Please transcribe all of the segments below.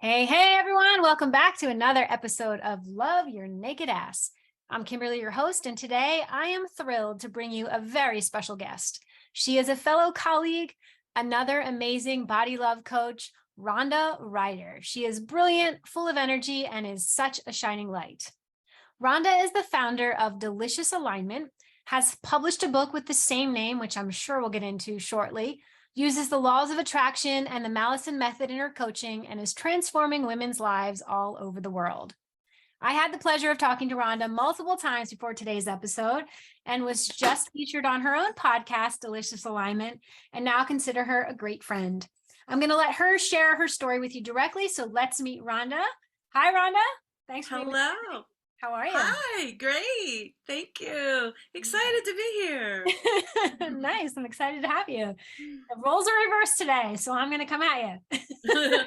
Hey, everyone. Welcome back to another episode of Love Your Naked Ass. I'm Kimberly, your host, and today I am thrilled to bring you a very special guest. She is a fellow colleague, another amazing body love coach, Rhonda Ryder. She is brilliant, full of energy, and is such a shining light. Rhonda is the founder of Delicious Alignment, has published a book with the same name, which I'm sure we'll get into shortly, uses the laws of attraction and the Mallison Method in her coaching, and is transforming women's lives all over the world. I had the pleasure of talking to Rhonda multiple times before today's episode and was just featured on her own podcast, Delicious Alignment, and now consider her a great friend. I'm going to let her share her story with you directly, so let's meet Rhonda. Hi, Rhonda. Thanks for being Hello. here. How are you? Hi, great. Thank you. Excited to be here. Nice. I'm excited to have you. The roles are reversed today, so I'm going to come at you.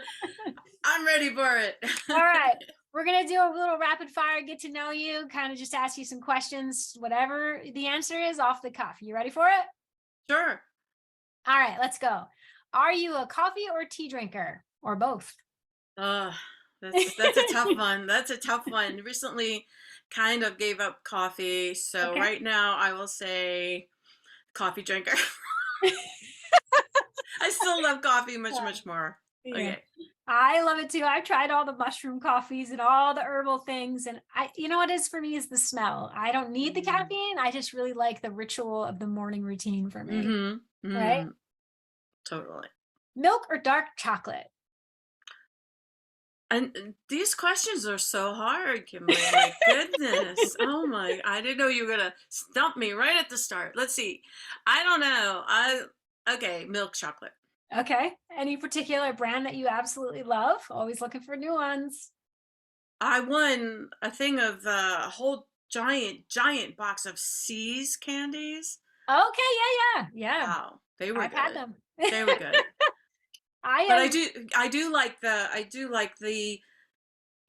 I'm ready for it. All right. We're going to do a little rapid fire, get to know you, kind of just ask you some questions, whatever the answer is off the cuff. You ready for it? Sure. All right, let's go. Are you a coffee or tea drinker or both? That's a tough one. That's a tough one. Recently kind of gave up coffee. So Okay. right now I will say coffee drinker. I still love coffee much more. Yeah. Okay. I love it too. I've tried all the mushroom coffees and all the herbal things. And you know what it is for me is the smell. I don't need the caffeine. I just really like the ritual of the morning routine for me. Right? Totally. Milk or dark chocolate? And these questions are so hard, Kimberly. My goodness. I didn't know you were going to stump me right at the start. Let's see. I don't know. Okay, milk chocolate. Okay. Any particular brand that you absolutely love? Always looking for new ones. I won a thing of a whole giant box of C's candies. Okay, yeah. Wow, they were I've good. had them. They were good. But I do like the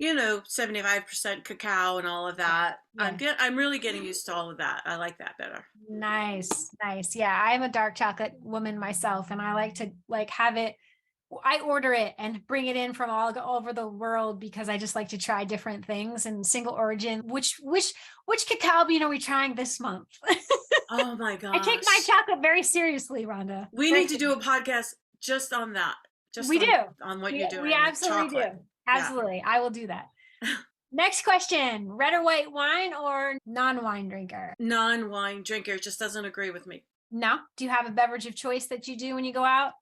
75% cacao and all of that. Yeah. I'm really getting used to all of that. I like that better. Nice. Yeah, I'm a dark chocolate woman myself, and I like to have it. I order it and bring it in from all over the world because I just like to try different things and single origin. Which cacao bean are we trying this month? Oh my gosh. I take my chocolate very seriously, Rhonda. We need to do a podcast just on that. On what you're doing. We absolutely do. Absolutely. Yeah. I will do that. Next question. Red or white wine or non-wine drinker? Non-wine drinker. Just doesn't agree with me. No? Do you have a beverage of choice that you do when you go out?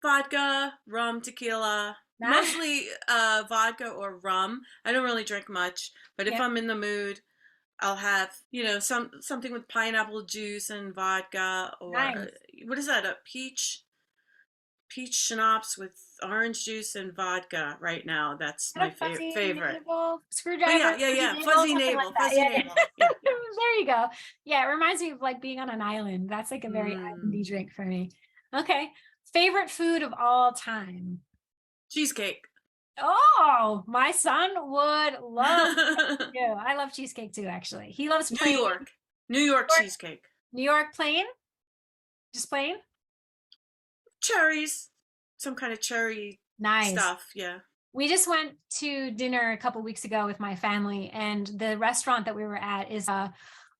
Vodka, rum, tequila. Mostly vodka or rum. I don't really drink much, but if I'm in the mood, I'll have, something with pineapple juice and vodka, or what is that? A peach schnapps with orange juice and vodka right now. That's my favorite. Screwdriver. Yeah. Fuzzy navel. Fuzzy navel. Yeah. There you go. Yeah, it reminds me of being on an island. That's a very islandy drink for me. Okay. Favorite food of all time? Cheesecake. Oh, my son would love it too. I love cheesecake too, actually. He loves plain. New York cheesecake. New York plain? Just plain? Cherries. Some kind of cherry stuff. Yeah. We just went to dinner a couple weeks ago with my family, and the restaurant that we were at is a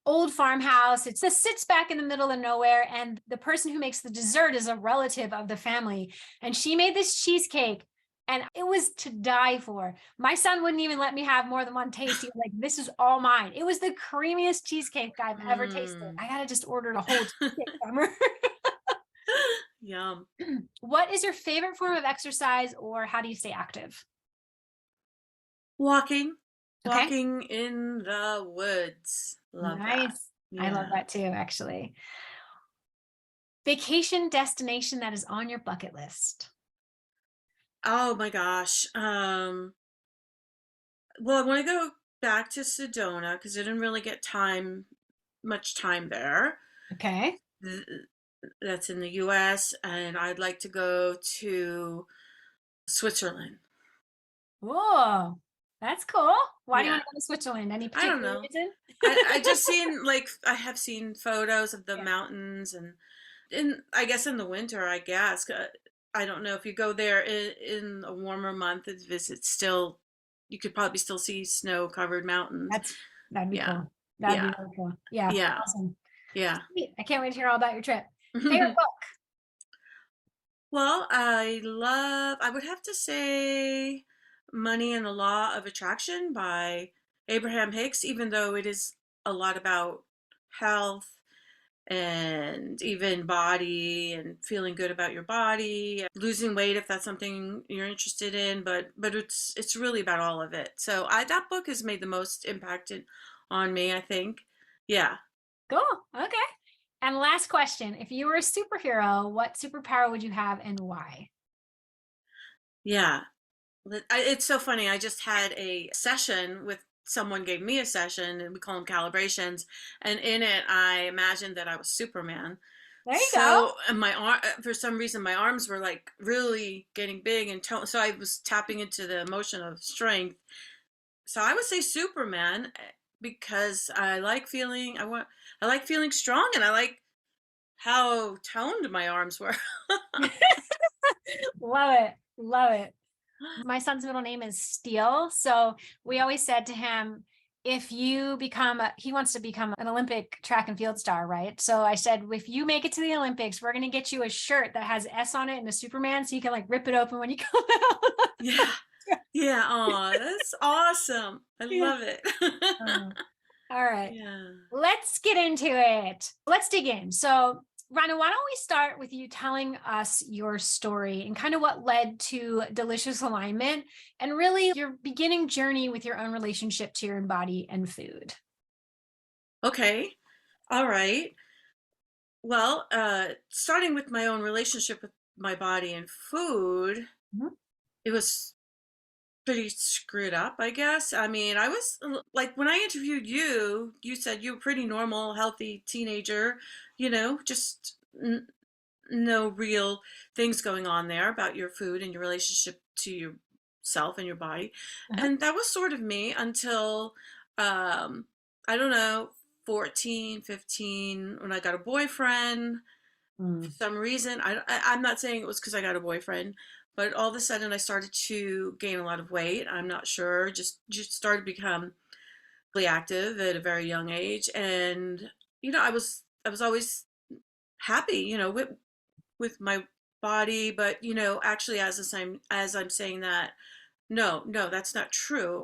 old farmhouse. It sits back in the middle of nowhere, and the person who makes the dessert is a relative of the family, and she made this cheesecake, and it was to die for. My son wouldn't even let me have more than one taste. He was like, this is all mine. It was the creamiest cheesecake I've ever tasted. I gotta just order the whole cheesecake from her. Yum. What is your favorite form of exercise, or how do you stay active? Walking in the woods. Love that. Yeah. I love that too, actually. Vacation destination that is on your bucket list? Oh my gosh. Well, I want to go back to Sedona because I didn't really get much time there. Okay. That's in the US, and I'd like to go to Switzerland. Whoa. That's cool. Why do you want to go to Switzerland? Any particular reason? I just seen I have seen photos of the mountains, and I guess in the winter, I don't know if you go there in a warmer month and visit, still, you could probably still see snow-covered mountains. That's that'd be Yeah, cool. That'd be yeah, really cool. Yeah, yeah, awesome. yeah. Sweet. I can't wait to hear all about your trip. Favorite book? Well, I would have to say Money and the Law of Attraction by Abraham-Hicks, even though it is a lot about health and even body and feeling good about your body, losing weight if that's something you're interested in, but it's really about all of it. So I that book has made the most impact on me, I think. Yeah. Cool. Okay. And last question, if you were a superhero, what superpower would you have and why? Yeah. It's so funny. I just had a session with someone gave me a session, and we call them calibrations. And in it, I imagined that I was Superman. There you go. So, and my arm, for some reason, my arms were like really getting big and tone. So I was tapping into the emotion of strength. So I would say Superman, because I like feeling strong, and I like how toned my arms were. Love it. Love it. My son's middle name is Steele. So we always said to him, if you become, he wants to become an Olympic track and field star, right? So I said, if you make it to the Olympics, we're going to get you a shirt that has S on it and a Superman so you can like rip it open when you come out. Yeah. Yeah. Oh, that's awesome. I Yeah. love it. All right. Yeah. Let's get into it. Let's dig in. So, Rhonda, why don't we start with you telling us your story and kind of what led to Delicious Alignment and really your beginning journey with your own relationship to your body and food? Okay. All right. Well, starting with my own relationship with my body and food, Mhm. it was pretty screwed up, I guess. I mean, I was like, when I interviewed you, you said you were pretty normal, healthy teenager, just no real things going on there about your food and your relationship to yourself and your body. Uh-huh. And that was sort of me until, um, I don't know, 14, 15, when I got a boyfriend. For Mm. some reason, I'm not saying it was because I got a boyfriend, but all of a sudden I started to gain a lot of weight. I'm not sure, just started to become really active at a very young age. And, I was always happy, with my body, but actually, as I'm saying that, no, no, that's not true.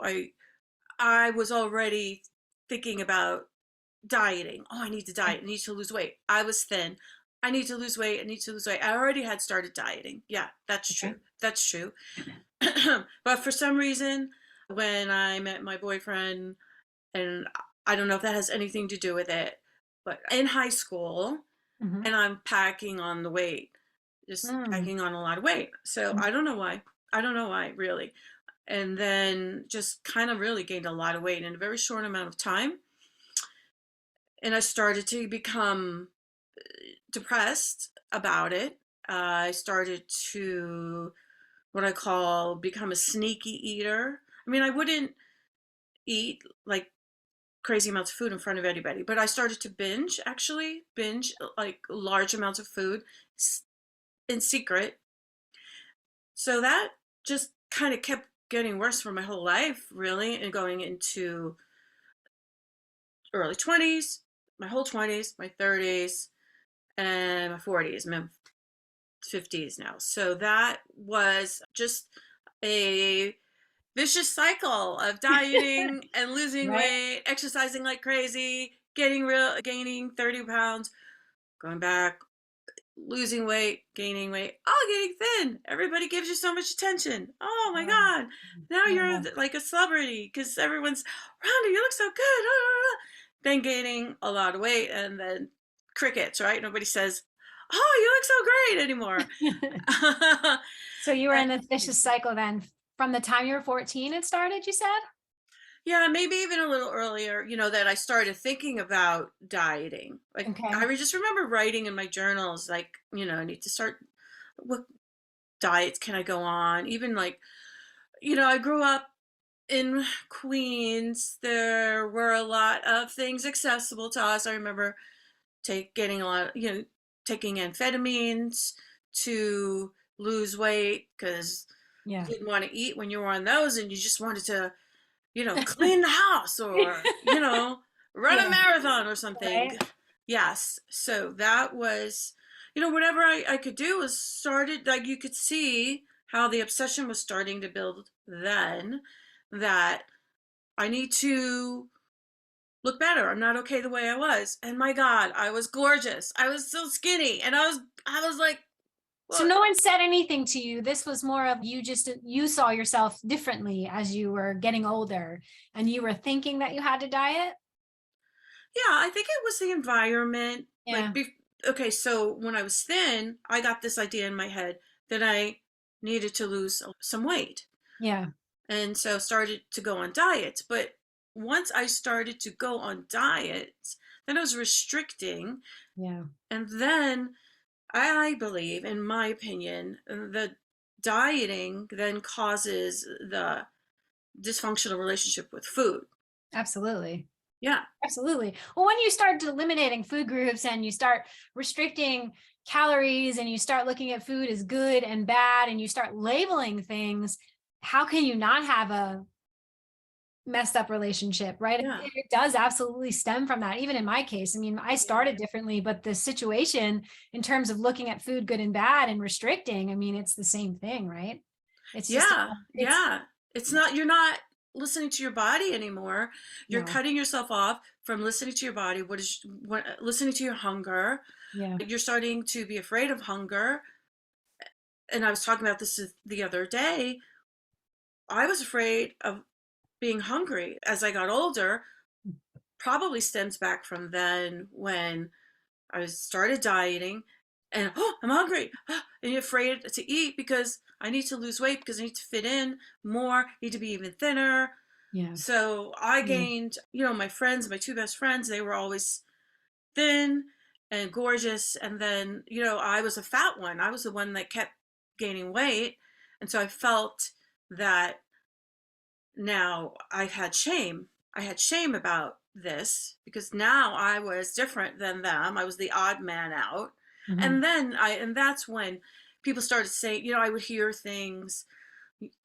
I was already thinking about dieting. Oh, I need to diet. I need to lose weight. I was thin. I need to lose weight. I need to lose weight. I already had started dieting. Yeah, that's Okay. true. That's true. But for some reason, when I met my boyfriend, and I don't know if that has anything to do with it, but in high school, Mhm. and I'm packing on the weight, just Mm. packing on a lot of weight. So I don't know why. I don't know why, really. And then just kind of really gained a lot of weight in a very short amount of time. And I started to become depressed about it. I started to, what I call, become a sneaky eater. I mean, I wouldn't eat like crazy amounts of food in front of anybody, but I started to binge like large amounts of food in secret. So that just kind of kept getting worse for my whole life, really, and going into early 20s, my whole 20s, my 30s, and my 40s, my 50s now. So that was just a vicious cycle of dieting and losing Right? weight, exercising like crazy, gaining 30 pounds, going back, losing weight, gaining weight, oh, getting thin. Everybody gives you so much attention. Oh my Um, God. Now you're yeah. like a celebrity because everyone's, Rhonda, you look so good. Then gaining a lot of weight, and then crickets, right? Nobody says, oh, you look so great anymore. So you were in this vicious cycle then from the time you were 14 it started, you said? Yeah, maybe even a little earlier, that I started thinking about dieting. Like, Okay. just remember writing in my journals, like, I need to start, what diets can I go on? Even like, I grew up in Queens. There were a lot of things accessible to us. I remember taking amphetamines to lose weight because you Yeah. didn't want to eat when you were on those and you just wanted to, clean the house or, run a Yeah. marathon or something. Right. Yes. So that was, whatever I could do was started, like you could see how the obsession was starting to build then, that I need to look better. I'm not okay the way I was. And my God, I was gorgeous. I was so skinny. And I was like, So well, no one said anything to you. This was more of you saw yourself differently as you were getting older and you were thinking that you had to diet. yeah, I think it was the environment. Yeah. Okay, so when I was thin, I got this idea in my head that I needed to lose some weight. Yeah. And so started to go on diets. But once I started to go on diets, then I was restricting. Yeah. And then I believe, in my opinion, the dieting then causes the dysfunctional relationship with food. Absolutely. Yeah. Absolutely. Well, when you start eliminating food groups and you start restricting calories and you start looking at food as good and bad and you start labeling things, how can you not have a messed up relationship, right? Yeah. It does absolutely stem from that. Even in my case, I mean, I Yeah. started differently, but the situation in terms of looking at food good and bad and restricting, I mean, it's the same thing, right? It's just, Yeah. it's, Yeah. It's not, you're not listening to your body anymore. You're no, cutting yourself off from listening to your body. Listening to your hunger. yeah, You're starting to be afraid of hunger. And I was talking about this the other day. I was afraid of being hungry as I got older. Probably stems back from then when I started dieting and, oh, I'm hungry. And you're afraid to eat because I need to lose weight because I need to fit in more, need to be even thinner. yeah, So I yeah, gained, my friends, my two best friends, they were always thin and gorgeous. And then, I was a fat one. I was the one that kept gaining weight. And so I felt that now I had shame. I had shame about this because now I was different than them. I was the odd man out. mhm, And that's when people started saying, I would hear things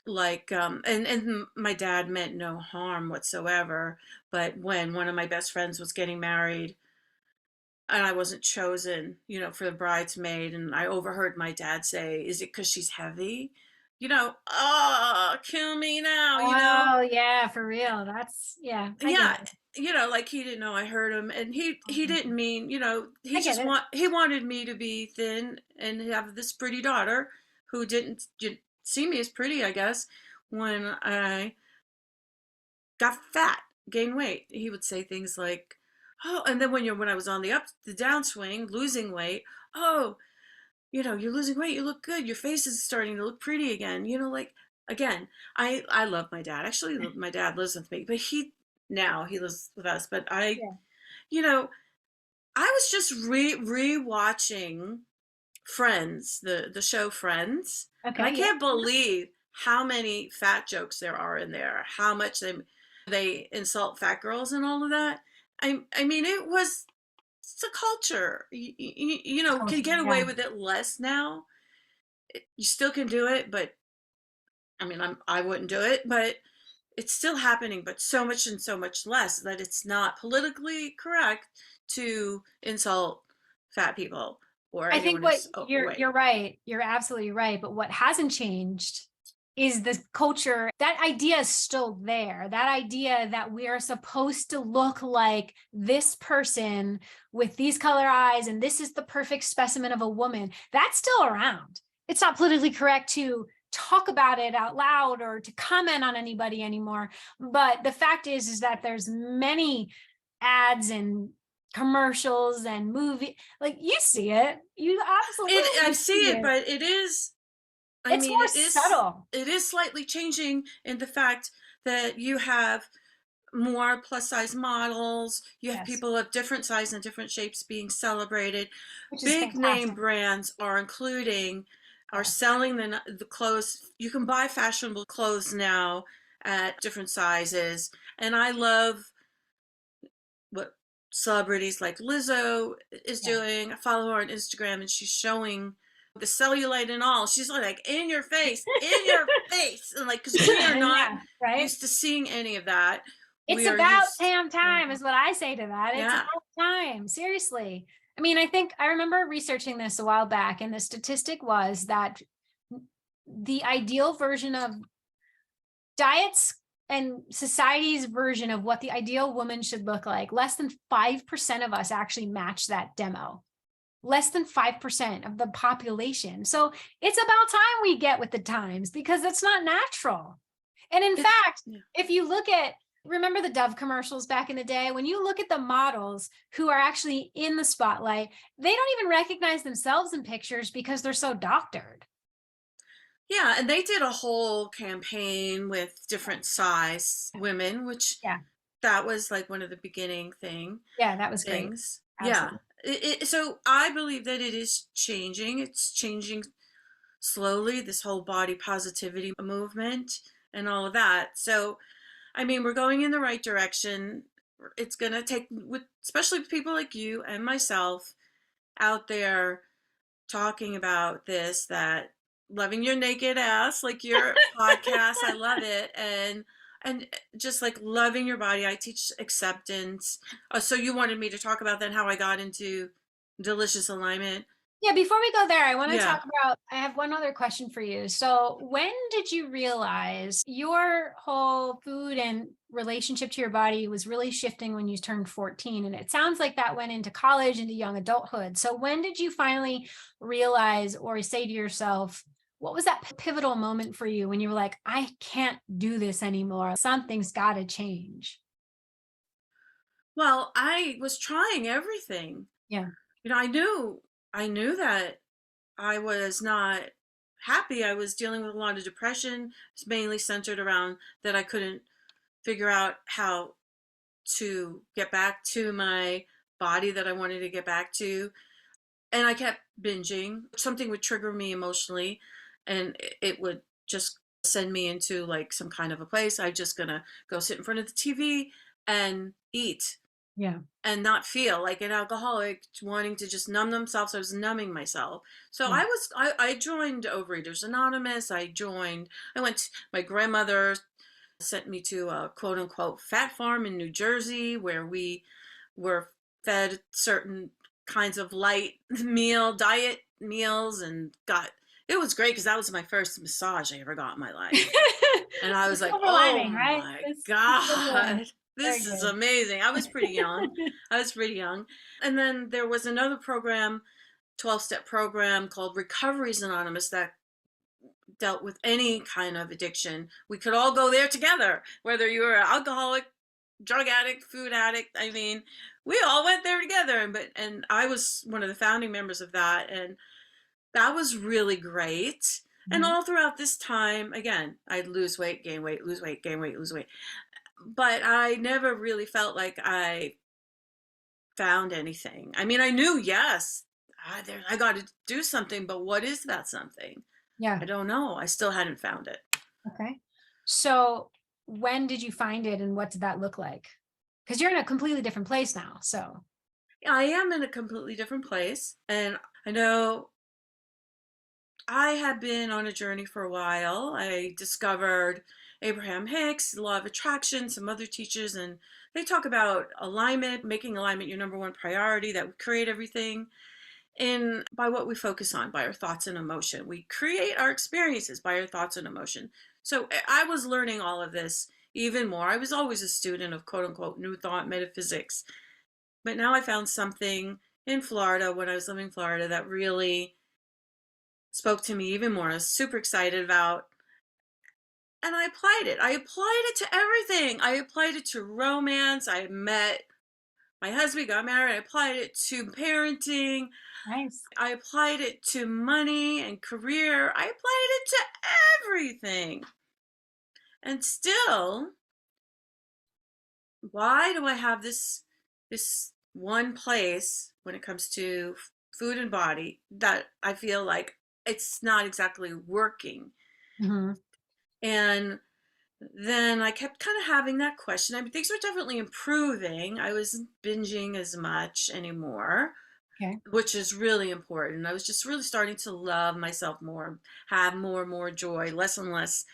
like, and my dad meant no harm whatsoever. But when one of my best friends was getting married and I wasn't chosen, for the bridesmaid, and I overheard my dad say, "Is it because she's heavy?" Oh, kill me now. oh yeah, for real. That's, yeah, I get Yeah, it. like he didn't know I heard him, and he Mhm. didn't mean, I get it. he wanted me to be thin and have this pretty daughter who didn't see me as pretty, I guess. When I got fat, gained weight, he would say things like, "Oh," and then when I was on the downswing, losing weight, "Oh, you're losing weight, you look good, your face is starting to look pretty again." Like, again, I love my dad. Actually, my dad lives with me, but he lives with us. But Yeah. you know, I was just re-watching Friends, the show Friends, and I Okay. Yeah. can't believe how many fat jokes there are in there. How much they insult fat girls and all of that. I mean, it's a culture. Can Culture. get away Yeah. with it less now. You still can do it, but I mean, I wouldn't do it, but it's still happening, but so much and so much less that it's not politically correct to insult fat people or I think anyone what who's you're overweight. right. You're absolutely right. But what hasn't changed is the culture. That idea is still there. That idea that we are supposed to look like this person with these color eyes and this is the perfect specimen of a woman. That's still around. It's not politically correct to talk about it out loud or to comment on anybody anymore. But the fact is that there's many ads and commercials and movie, like you see it, you I absolutely see see it, it. but it is. I It's mean, more subtle. it is slightly changing in the fact that you have more plus size models. You have Yes, people of different size and different shapes being celebrated. which is Big name fantastic. brands are Yes, selling the clothes. You can buy fashionable clothes now at different sizes. And I love what celebrities like Lizzo is yeah, doing. I follow her on Instagram and she's showing the cellulite and all. She's like, in your face. And like, because we are not Yeah, right? used to seeing any of that. It's We are about used, damn yeah. time is what I say to that. It's Yeah. about time, seriously. I mean, I think I remember researching this a while back, and the statistic was that the ideal version of diets and society's version of what the ideal woman should look like, less than 5% of us actually match that demo. Less than 5% of the population. So it's about time we get with the times because it's not natural. And in fact, Yeah. if you look at, remember the Dove commercials back in the day, when you look at the models who are actually in the spotlight, they don't even recognize themselves in pictures because they're so doctored. Yeah, and they did a whole campaign with different size women, which Yeah. that was like one of the beginning Yeah, that was great. things. Yeah. Absolutely. So I believe that it is changing. It's changing slowly, this whole body positivity movement and all of that. So, I mean, we're going in the right direction. It's going to take, with especially people like you and myself out there talking about this, that loving your naked ass, like your podcast, I love it. And just like loving your body. I teach acceptance. So you wanted me to talk about then how I got into delicious alignment. Yeah, before we go there, I want to Yeah. talk about, I have one other question for you. So, when did you realize your whole food and relationship to your body was really shifting when you turned 14? And it sounds like that went into college, into young adulthood. So, when did you finally realize or say to yourself, what was that pivotal moment for you when you were like, I can't do this anymore? Something's got to change. Well, I was trying everything. Yeah. You know, I knew that I was not happy. I was dealing with a lot of depression. It's mainly centered around that I couldn't figure out how to get back to my body that I wanted to get back to. And I kept binging. Something would trigger me emotionally, and it would just send me into like some kind of a place. I just gonna go sit in front of the TV and eat Yeah. and not feel like an alcoholic wanting to just numb themselves. I was numbing myself. So Yeah. I joined Overeaters Anonymous. I went, my grandmother sent me to a quote unquote fat farm in New Jersey where we were fed certain kinds of light diet meals, and it was great because that was my first massage I ever got in my life. And I The was like, silver oh lining, right? my It's the silver lining. God, Very this is good. amazing. I was pretty young. I was pretty young. And then there was another program, 12-step program called Recoveries Anonymous that dealt with any kind of addiction. We could all go there together, whether you were an alcoholic, drug addict, food addict. I mean, we all went there together. And I was one of the founding members of that. And that was really great. And Mhm. all throughout this time, again, I'd lose weight, gain weight, lose weight, gain weight, lose weight. But I never really felt like I found anything. I mean, I knew, yes, I got to do something, but what is that something? Yeah. I don't know. I still hadn't found it. Okay. So when did you find it and what did that look like? Because you're in a completely different place now. So I am in a completely different place. And I know I had been on a journey for a while. I discovered Abraham-Hicks, the law of attraction, some other teachers, and they talk about alignment, making alignment your number one priority, that we create everything in by what we focus on, by our thoughts and emotion. We create our experiences by our thoughts and emotion. So I was learning all of this even more. I was always a student of quote unquote new thought metaphysics, but now I found something in Florida when I was living in Florida that really spoke to me even more. I was super excited about, and I applied it. I applied it to everything. I applied it to romance. I met my husband, got married. I applied it to parenting. nice. I applied it to money and career. I applied it to everything. And still, why do I have this one place when it comes to food and body that I feel like it's not exactly working? Mhm. And then I kept kind of having that question. I mean, things were definitely improving. I wasn't binging as much anymore. Okay. which is really important. I was just really starting to love myself more, have more and more joy, less and less.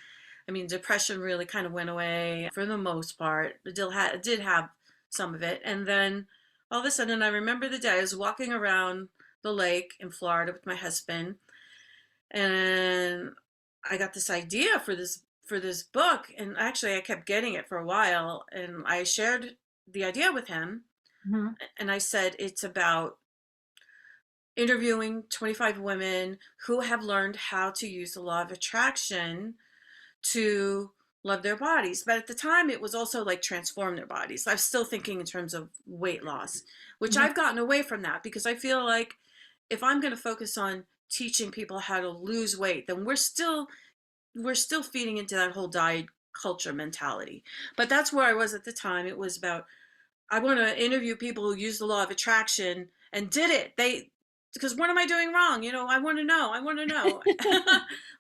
I mean, depression really kind of went away for the most part. It did have some of it. And then all of a sudden, I remember the day I was walking around the lake in Florida with my husband, and I got this idea for this book. And actually, I kept getting it for a while, and I shared the idea with him. Mhm. And I said, it's about interviewing 25 women who have learned how to use the law of attraction to love their bodies. But at the time, it was also like transform their bodies. I'm still thinking in terms of weight loss, which Mhm. I've gotten away from that because I feel like if I'm going to focus on teaching people how to lose weight, then we're still feeding into that whole diet culture mentality. But that's where I was at the time. It was about I want to interview people who use the law of attraction and did it. Because what am I doing wrong? I want to know. I want to know.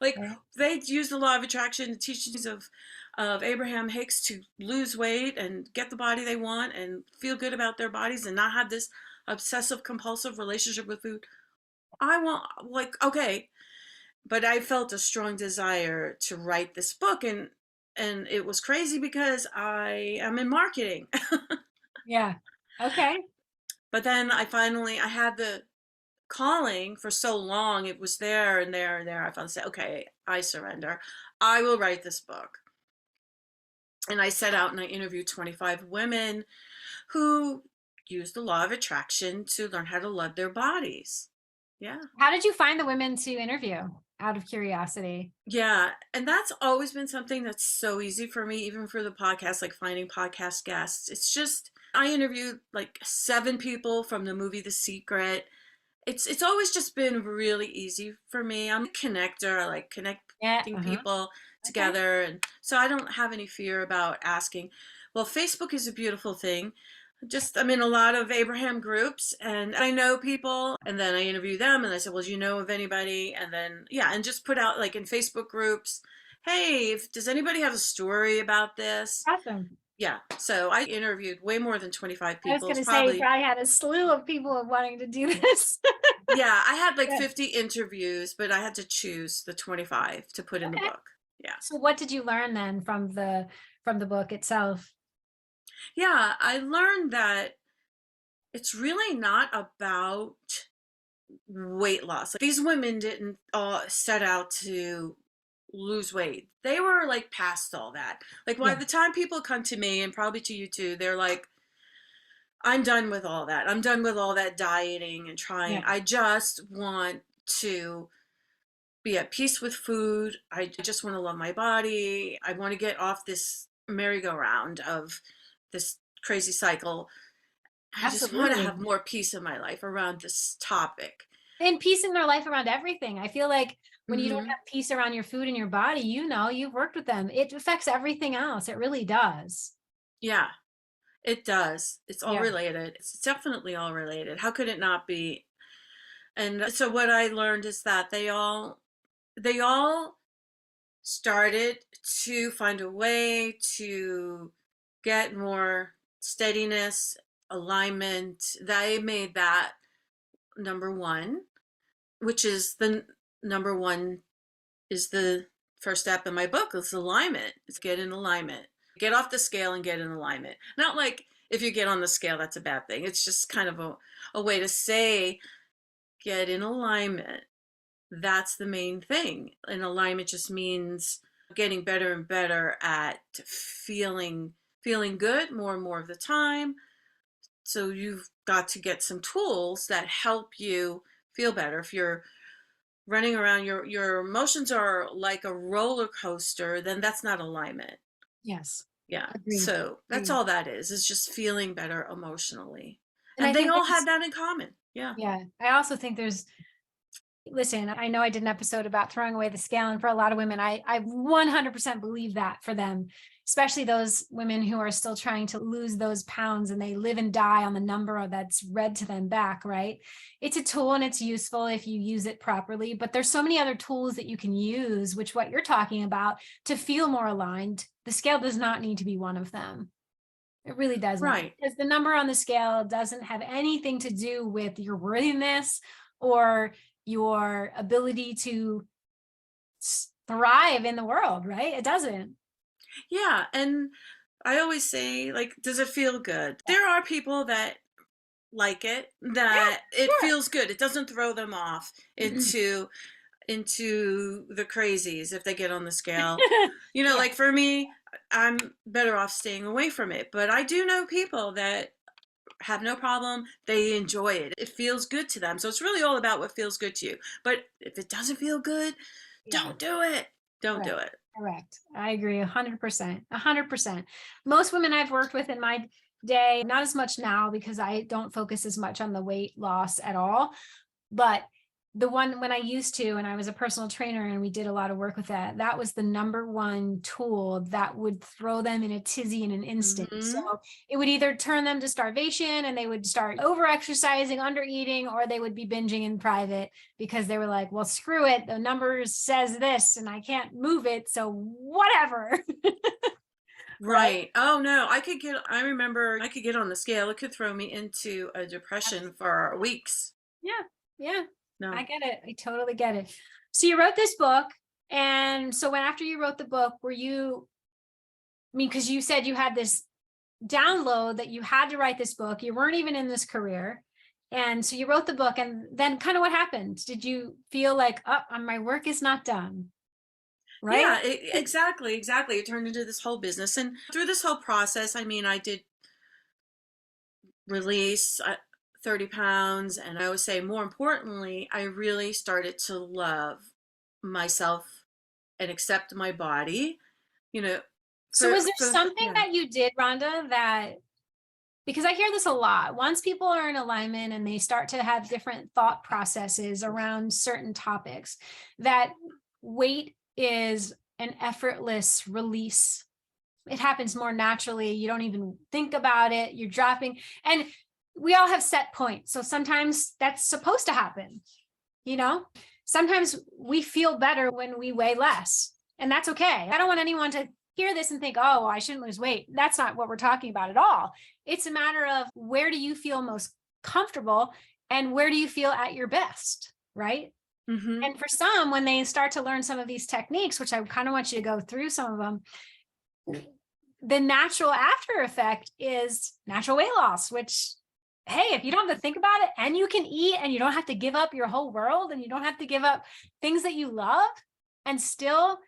Like Okay. they use the law of attraction, the teachings of Abraham-Hicks to lose weight and get the body they want and feel good about their bodies and not have this obsessive compulsive relationship with food. I want like okay, but I felt a strong desire to write this book and it was crazy because I am in marketing. Yeah. Okay. But then I had the calling for so long. It was there and there and there. I finally said, okay, I surrender. I will write this book. And I set out and I interviewed 25 women who use the law of attraction to learn how to love their bodies. Yeah. How did you find the women to interview out of curiosity? Yeah. And that's always been something that's so easy for me, even for the podcast, like finding podcast guests. It's just, I interviewed like 7 people from the movie The Secret. It's always just been really easy for me. I'm a connector. I like Yeah. connecting Uh-huh. people Okay. together, and so I don't have any fear about asking. Well, Facebook is a beautiful thing. Just I'm in a lot of Abraham groups, and I know people, and then I interview them, and I say, "Well, do you know of anybody?" And then yeah, and just put out like in Facebook groups, "Hey, does anybody have a story about this?" Awesome. Yeah. So I interviewed way more than 25 I was people. going It's to say, you probably probably had a slew of people wanting to do this. Yeah, I had like Yeah. 50 interviews, but I had to choose the 25 to put in the Okay. book. Yeah. So what did you learn then from the book itself? Yeah, I learned that it's really not about weight loss. Like, these women didn't set out to lose weight. They were like past all that. Like by Yeah. the time people come to me and probably to you too, they're like, I'm done with all that. I'm done with all that dieting and trying. Yeah. I just want to be at peace with food. I just want to love my body. I want to get off this merry-go-round of this crazy cycle. I just want to Absolutely. have more peace in my life around this topic. And peace in their life around everything. I feel like when you don't Hmm. have peace around your food and your body, you've worked with them. It affects everything else. It really does. Yeah, it does. It's all Yeah. related. It's definitely all related. How could it not be? And so what I learned is that they all started to find a way to get more steadiness, alignment. They made that number one, which is the number one is the first step in my book. It's alignment. It's get in alignment. Get off the scale and get in alignment. Not like if you get on the scale, that's a bad thing. It's just kind of a way to say get in alignment. That's the main thing. And alignment just means getting better and better at feeling good more and more of the time. So you've got to get some tools that help you feel better. If you're running around, your emotions are like a roller coaster, then that's not alignment. Yes. Yeah. Agreed. So that's Agreed. all that is just feeling better emotionally. And I And they think all had there's, that in common. Yeah. yeah, I also think there's, listen, I know I did an episode about throwing away the scale, and for a lot of women, I 100% believe that for them, especially those women who are still trying to lose those pounds and they live and die on the number that's read to them back, right? It's a tool and it's useful if you use it properly, but there's so many other tools that you can use, which what you're talking about, to feel more aligned. The scale does not need to be one of them. It really doesn't. Right. Because the number on the scale doesn't have anything to do with your worthiness or your ability to thrive in the world, right? It doesn't. Yeah. And I always say, like, does it feel good? There are people that like it, Yeah, that it sure. feels good. It doesn't throw them off into the crazies if they get on the scale. Yeah. Like for me, I'm better off staying away from it. But I do know people that have no problem. They enjoy it. It feels good to them. So it's really all about what feels good to you. But if it doesn't feel good, Yeah. don't do it. Don't do Correct. it. Correct. I agree 100%. 100%. Most women I've worked with in my day, not as much now because I don't focus as much on the weight loss at all, but the one when I used to, and I was a personal trainer and we did a lot of work with that, that was the number one tool that would throw them in a tizzy in an instant. So Hmm. it would either turn them to starvation and they would start over exercising, under eating, or they would be binging in private because they were like, well, screw it. The numbers says this and I can't move it. So whatever. Right. Right. Oh no, I remember I could get on the scale. It could throw me into a depression for weeks. Yeah. Yeah. I No. get it. I totally get it. So you wrote this book. And so when after you wrote the book, were you, I mean, because you said you had this download that you had to write this book. You weren't even in this career. And so you wrote the book. And then kind of what happened? Did you feel like, oh, my work is not done? Right? Yeah, exactly, exactly. It turned into this whole business. And through this whole process, I mean, I did release 30 pounds. And I would say more importantly, I really started to love myself and accept my body, you know, So was there something yeah. that you did, Rhonda, that because I hear this a lot. Once people are in alignment and they start to have different thought processes around certain topics, that weight is an effortless release. It happens more naturally. You don't even think about it. You're dropping. And we all have set points. So sometimes that's supposed to happen. You know, sometimes we feel better when we weigh less, and that's okay. I don't want anyone to hear this and think, oh, I shouldn't lose weight. That's not what we're talking about at all. It's a matter of where do you feel most comfortable and where do you feel at your best, right? Hmm. And for some, when they start to learn some of these techniques, which I kind of want you to go through some of them, the natural after effect is natural weight loss, which, hey, if you don't have to think about it and you can eat and you don't have to give up your whole world and you don't have to give up things that you love and still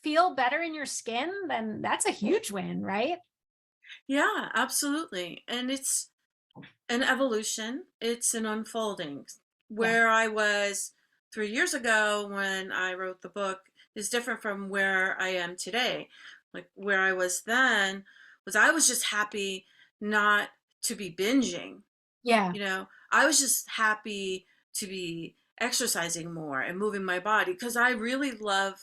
feel better in your skin, then that's a huge win, right? Yeah, absolutely. And it's an evolution, it's an unfolding. Yeah. Where I was 3 years ago when I wrote the book is different from where I am today. Like where I was then was I was just happy not to be binging. Yeah. I was just happy to be exercising more and moving my body because I really love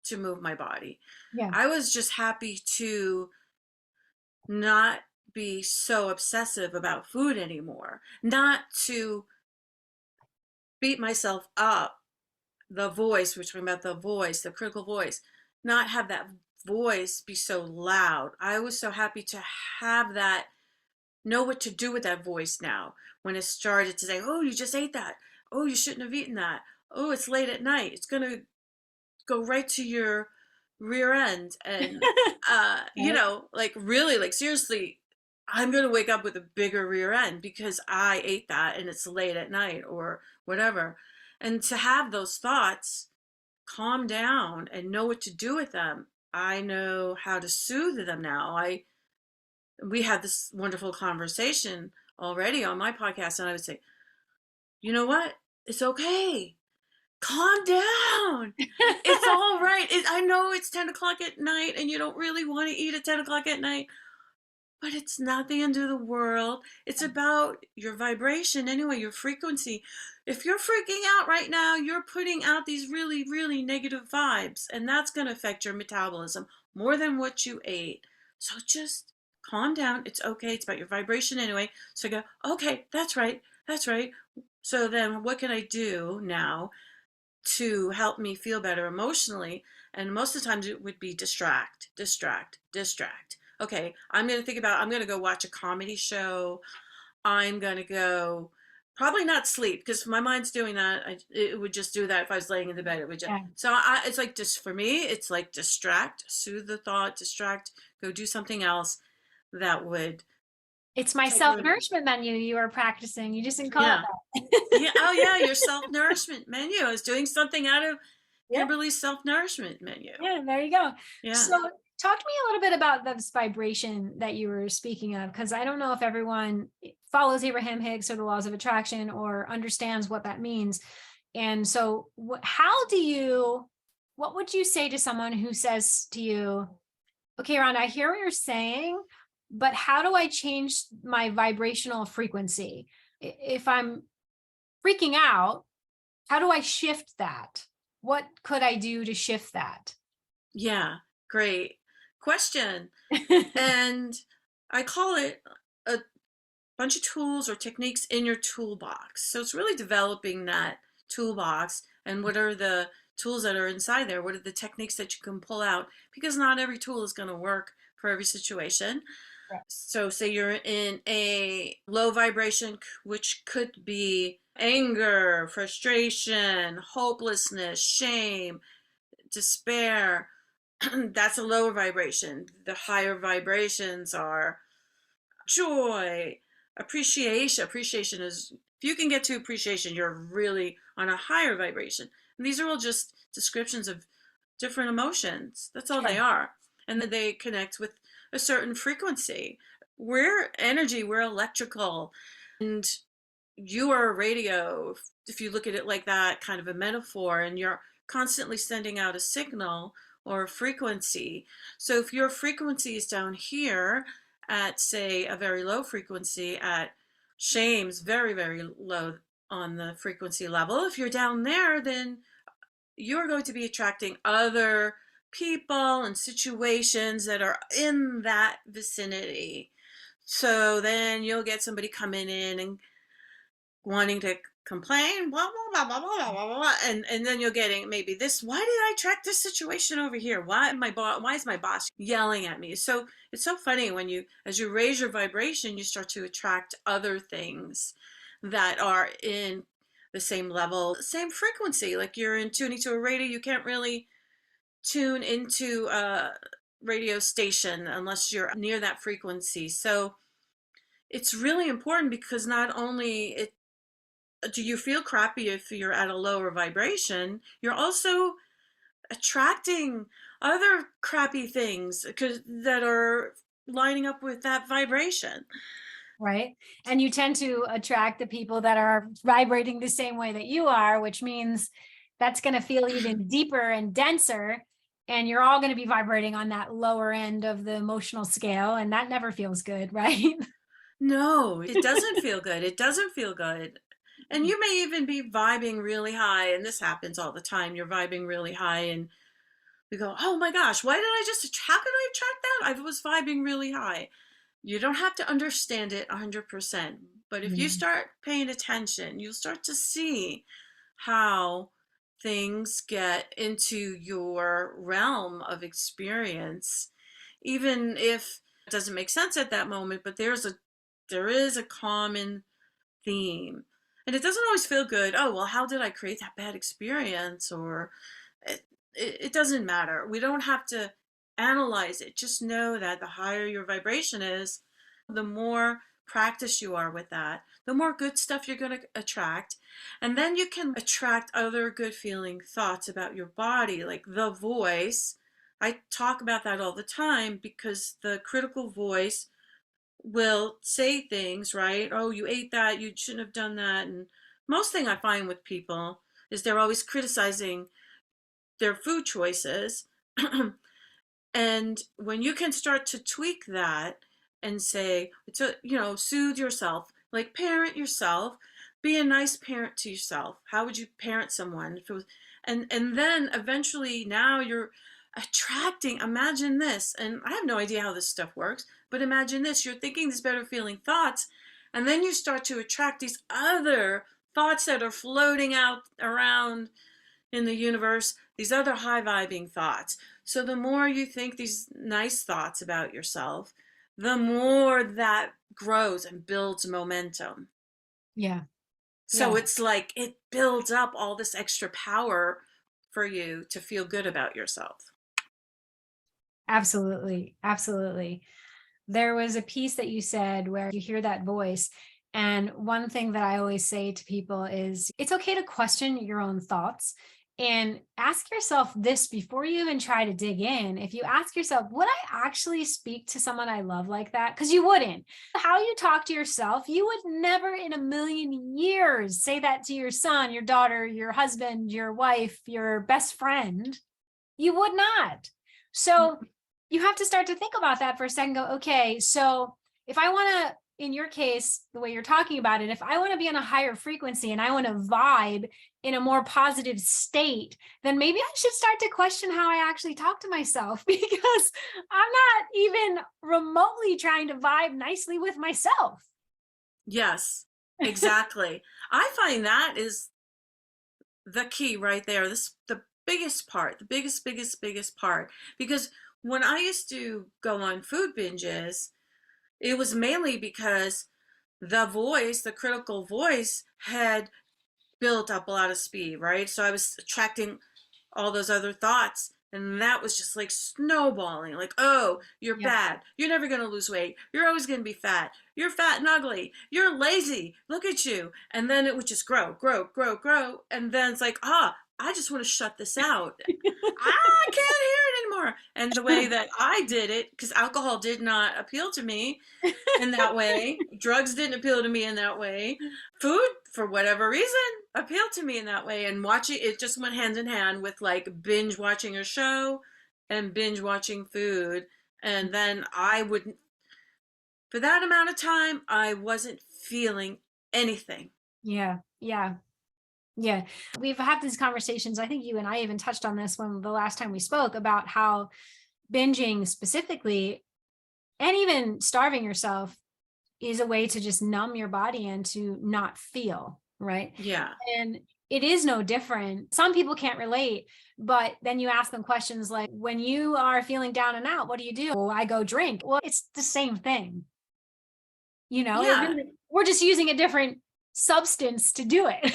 to move my body. Yeah. I was just happy to not be so obsessive about food anymore, not to beat myself up. The voice, we're talking about the voice, the critical voice, not have that voice be so loud. I was so happy to have that, know what to do with that voice now when it started to say, oh, you just ate that. Oh, you shouldn't have eaten that. Oh, it's late at night. It's going to go right to your rear end. And, Right. like really, like seriously, I'm going to wake up with a bigger rear end because I ate that and it's late at night or whatever. And to have those thoughts, calm down and know what to do with them. I know how to soothe them now. We had this wonderful conversation already on my podcast, and I would say, you know what? It's okay. Calm down. It's all right. I know it's 10 o'clock at night and you don't really want to eat at 10 o'clock at night, but it's not the end of the world. It's about your vibration anyway, your frequency. If you're freaking out right now, you're putting out these really, really negative vibes, and that's going to affect your metabolism more than what you ate. So just calm down. It's okay. It's about your vibration anyway. So I go, okay, that's right. That's right. So then what can I do now to help me feel better emotionally? And most of the times it would be distract, distract, distract. okay, I'm going to go watch a comedy show. I'm going to go, probably not sleep, because my mind's doing that. It would just do that if I was laying in the bed. It would just, Yeah. it's like, just for me, it's like distract, soothe the thought, distract, go do something else that would It's my take you. self-nourishment menu you are practicing. You just didn't call it Yeah. that. Yeah. Oh, yeah. Your self-nourishment menu. I was doing something out of Yeah. Kimberly's self-nourishment menu. Yeah, there you go. Yeah. So talk to me a little bit about this vibration that you were speaking of, because I don't know if everyone follows Abraham-Hicks or the laws of attraction or understands what that means. And so what would you say to someone who says to you, okay, Rhonda, I hear what you're saying, but how do I change my vibrational frequency? If I'm freaking out, how do I shift that? What could I do to shift that? Yeah. Great question. And I call it a bunch of tools or techniques in your toolbox. So it's really developing that toolbox, and what are the tools that are inside there? What are the techniques that you can pull out? Because not every tool is going to work for every situation. Right. So say you're in a low vibration, which could be anger, frustration, hopelessness, shame, despair. That's a lower vibration. The higher vibrations are joy, appreciation. Appreciation is, if you can get to appreciation, you're really on a higher vibration. And these are all just descriptions of different emotions. That's all they Sure. are. And then they connect with a certain frequency. We're energy, we're electrical, and you are a radio. If you look at it like that, kind of a metaphor, and you're constantly sending out a signal or a frequency. So if your frequency is down here at, say, a very low frequency, at shame's very, very low on the frequency level, if you're down there, then you're going to be attracting other people and situations that are in that vicinity. So then you'll get somebody coming in and wanting to complain, blah, blah, blah, blah, blah, blah, blah, and then you're getting maybe this, why did I attract this situation over here? Why is my boss yelling at me? So it's so funny when as you raise your vibration, you start to attract other things that are in the same level, same frequency. Like you're in tuning to a radio, you can't really tune into a radio station unless you're near that frequency. So it's really important, because not only do you feel crappy if you're at a lower vibration, you're also attracting other crappy things that are lining up with that vibration. Right. And you tend to attract the people that are vibrating the same way that you are, which means that's going to feel even deeper and denser. And you're all going to be vibrating on that lower end of the emotional scale. And that never feels good, right? No, it doesn't feel good. It doesn't feel good. And you may even be vibing really high, and this happens all the time. You're vibing really high, and we go, oh my gosh, how did I attract that? I was vibing really high. You don't have to understand it 100%, but if you start paying attention, you'll start to see how things get into your realm of experience, even if it doesn't make sense at that moment, but there is a common theme. And it doesn't always feel good. Oh, well, how did I create that bad experience? Or it doesn't matter. We don't have to analyze it. Just know that the higher your vibration is, the more practice you are with that, the more good stuff you're going to attract. And then you can attract other good feeling thoughts about your body, like the voice. I talk about that all the time, because the critical voice will say things, right? Oh, you ate that, you shouldn't have done that. And most thing I find with people is they're always criticizing their food choices. And when you can start to tweak that and say, soothe yourself, like parent yourself, be a nice parent to yourself. How would you parent someone if it was, and then eventually now you're attracting, imagine this, and I have no idea how this stuff works, but imagine this, you're thinking these better feeling thoughts, and then you start to attract these other thoughts that are floating out around in the universe these other high vibing thoughts. So the more you think these nice thoughts about yourself, the more that grows and builds momentum. Yeah. So Yeah. it's like it builds up all this extra power for you to feel good about yourself. Absolutely. Absolutely. There was a piece that you said where you hear that voice. And one thing that I always say to people is it's okay to question your own thoughts and ask yourself this before you even try to dig in. If you ask yourself, would I actually speak to someone I love like that? Because you wouldn't. How you talk to yourself, you would never in a million years say that to your son, your daughter, your husband, your wife, your best friend. You would not. So you have to start to think about that for a second. Go, okay, so if I want to, in your case, the way you're talking about it, if I want to be on a higher frequency and I want to vibe in a more positive state, then maybe I should start to question how I actually talk to myself because I'm not even remotely trying to vibe nicely with myself. Yes, exactly. I find that is the key right there. This the biggest part, the biggest part. Because when I used to go on food binges, it was mainly because the voice, the critical voice, had built up a lot of speed, right? So I was attracting all those other thoughts. And that was just like snowballing, like, oh, you're Yeah. bad. You're never going to lose weight. You're always going to be fat. You're fat and ugly. You're lazy. Look at you. And then it would just grow, grow, grow, grow. And then it's like, I just want to shut this out. I can't hear it anymore. And the way that I did it, because alcohol did not appeal to me in that way, drugs didn't appeal to me in that way, food, for whatever reason, appealed to me in that way. And watching it just went hand in hand with like binge watching a show and binge watching food. And then I wouldn't, for that amount of time, I wasn't feeling anything. Yeah. Yeah. Yeah. We've had these conversations. I think you and I even touched on this when the last time we spoke about how binging specifically and even starving yourself is a way to just numb your body and to not feel, right? Yeah. And it is no different. Some people can't relate, but then you ask them questions like, when you are feeling down and out, what do? Well, I go drink. Well, it's the same thing. It Yeah. really, we're just using a different substance to do it.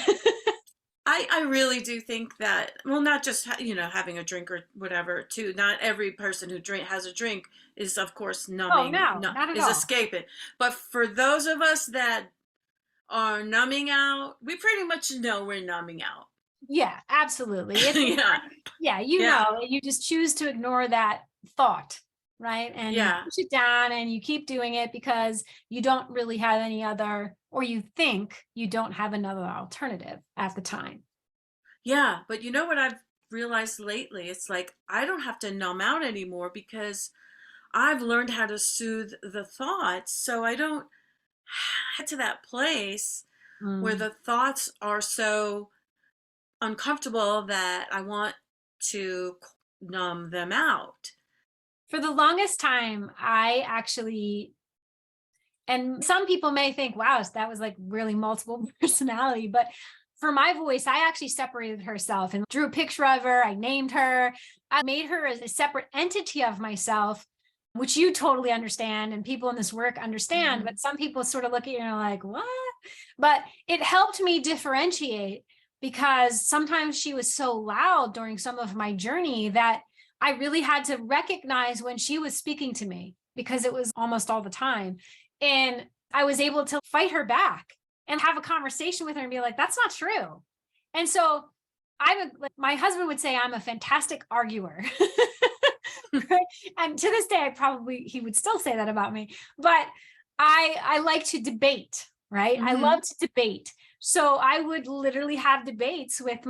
I really do think that, well, not just having a drink or whatever too, not every person who has a drink is of course Oh, numbing, no, no, not at is all. escaping, but for those of us that are numbing out, we pretty much know we're numbing out. Yeah, absolutely. It's Yeah. yeah, Yeah. you just choose to ignore that thought, right? And you Yeah. push it down and you keep doing it because you don't really have any other, or you think you don't have another alternative at the time. Yeah, but you know what I've realized lately, it's like I don't have to numb out anymore because I've learned how to soothe the thoughts, so I don't get to that place where Mm. the thoughts are so uncomfortable that I want to numb them out. For the longest time, I actually, and some people may think, wow, that was like really multiple personality, but for my voice, I actually separated herself and drew a picture of her. I named her. I made her as a separate entity of myself, which you totally understand and people in this work understand. Mhm. But some people sort of look at you and are like, what? But it helped me differentiate because sometimes she was so loud during some of my journey that I really had to recognize when she was speaking to me because it was almost all the time. And I was able to fight her back and have a conversation with her and be like, that's not true. And so like my husband would say I'm a fantastic arguer. Right? And to this day, he would still say that about me, but I like to debate, right? I love Mhm. to debate. So I would literally have debates with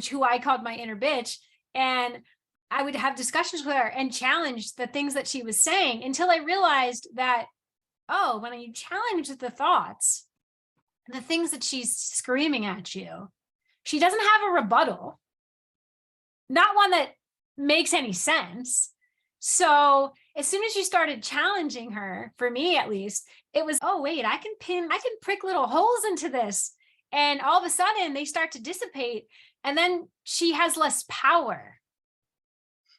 who I called my inner bitch. And I would have discussions with her and challenge the things that she was saying until I realized that, oh, when you challenge the thoughts, the things that she's screaming at you, she doesn't have a rebuttal, not one that makes any sense. So as soon as you started challenging her, for me at least, it was, oh, wait, I can prick little holes into this And all of a sudden they start to dissipate, and then she has less power.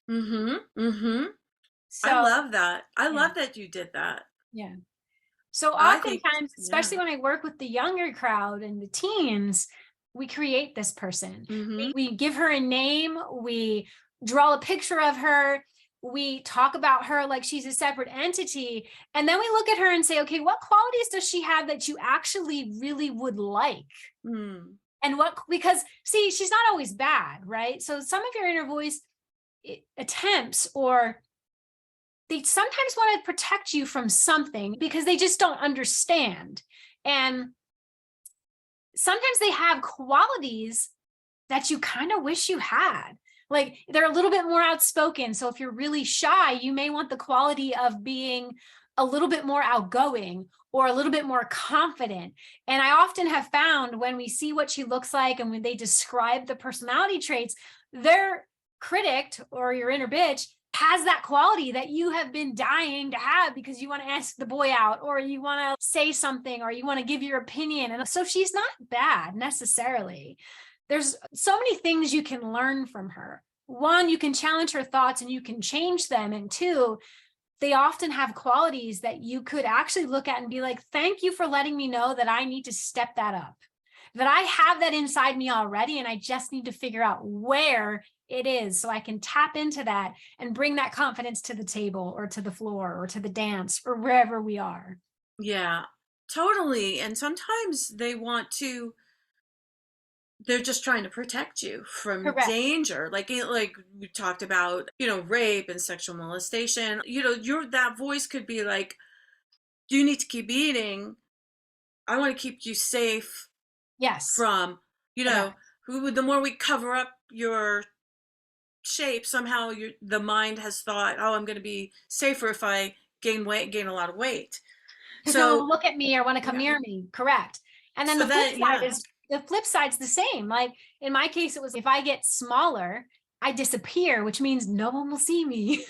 Mm-hmm. Mm-hmm. I So, love that. I yeah, love that you did that. yeah. So I think, oftentimes, yeah. especially when I work with the younger crowd and the teens, we create this person. Mm-hmm. We give her a name, we draw a picture of her, we talk about her like she's a separate entity. And then we look at her and say, okay, what qualities does she have that you actually really would like? Mm. And what, because see, she's not always bad, right? So some of your inner voice attempts, or they sometimes want to protect you from something because they just don't understand. And sometimes they have qualities that you kind of wish you had. Like they're a little bit more outspoken. So if you're really shy, you may want the quality of being a little bit more outgoing or a little bit more confident. And I often have found when we see what she looks like and when they describe the personality traits, their critic or your inner bitch has that quality that you have been dying to have because you want to ask the boy out or you want to say something or you want to give your opinion. And so she's not bad necessarily. There's so many things you can learn from her. One, you can challenge her thoughts and you can change them. And two, they often have qualities that you could actually look at and be like, thank you for letting me know that I need to step that up, that I have that inside me already. And I just need to figure out where it is so I can tap into that and bring that confidence to the table or to the floor or to the dance or wherever we are. Yeah, totally. And sometimes they're just trying to protect you from Correct. danger. Like we talked about, rape and sexual molestation. That voice could be like, you need to keep eating. I want to keep you safe Yes. from, you know, Correct. the more we cover up your shape, somehow the mind has thought, oh, I'm going to be safer if I gain a lot of weight. Because no one So will look at me or want to come yeah. near me. Correct. And then So then, yeah. the flip side's the same. Like in my case, it was if I get smaller, I disappear, which means no one will see me.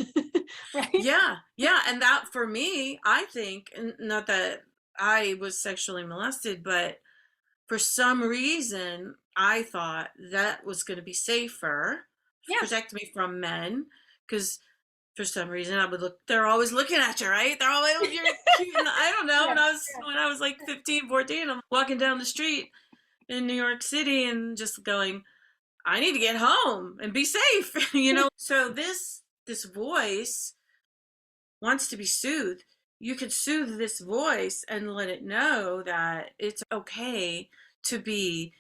Right. Yeah, yeah, and that for me, I think, and not that I was sexually molested, but for some reason, I thought that was going to be safer, Yeah. protect me from men, because for some reason I would look. They're always looking at you, right? They're always, oh, you're cute. And I don't know. Yeah. When I was like 15, 14, I'm walking down the street in New York City and just going, I need to get home and be safe, So this voice wants to be soothed. You can soothe this voice and let it know that it's okay to be,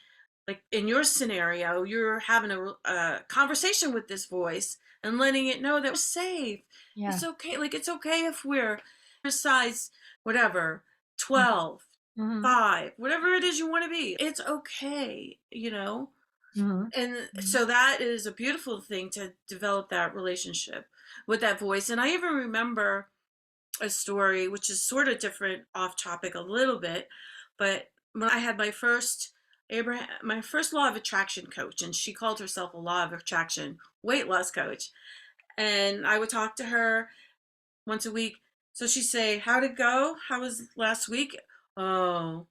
like in your scenario, you're having a conversation with this voice and letting it know that we're safe. Yeah. It's okay. Like, it's okay if we're size, whatever, 12, Mm-hmm. 5, whatever it is you want to be. It's okay. Mm-hmm. And so that is a beautiful thing, to develop that relationship with that voice. And I even remember a story which is sort of different, off topic a little bit, but when I had my first law of attraction coach, and she called herself a law of attraction weight loss coach, and I would talk to her once a week. So she'd say, how'd it go? How was last week? Oh,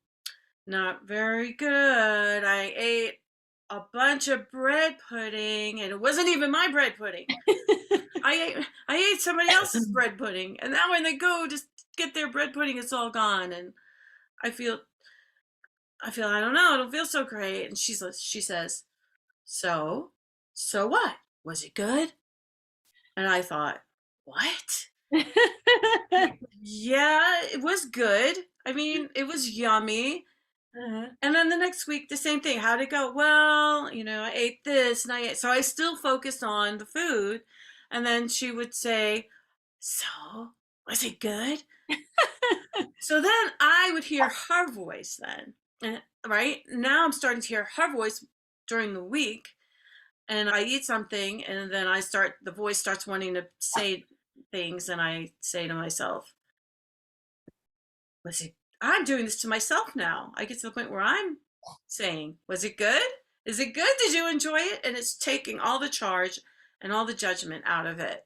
not very good. I ate a bunch of bread pudding, and it wasn't even my bread pudding. I ate somebody else's bread pudding, and now when they go to get their bread pudding, it's all gone, and I feel I don't know, I don't feel so great. And she says, so what? Was it good? And I thought, what? Yeah, it was good. I mean, it was yummy. Uh-huh. And then the next week, the same thing. How'd it go? Well, I ate this, and so I still focused on the food. And then she would say, so, was it good? So then I would hear her voice then. And right now I'm starting to hear her voice during the week, and I eat something, and then the voice starts wanting to say things, and I say to myself, was it, I'm doing this to myself now. I get to the point where I'm saying, was it good? Is it good? Did you enjoy it? And it's taking all the charge and all the judgment out of it.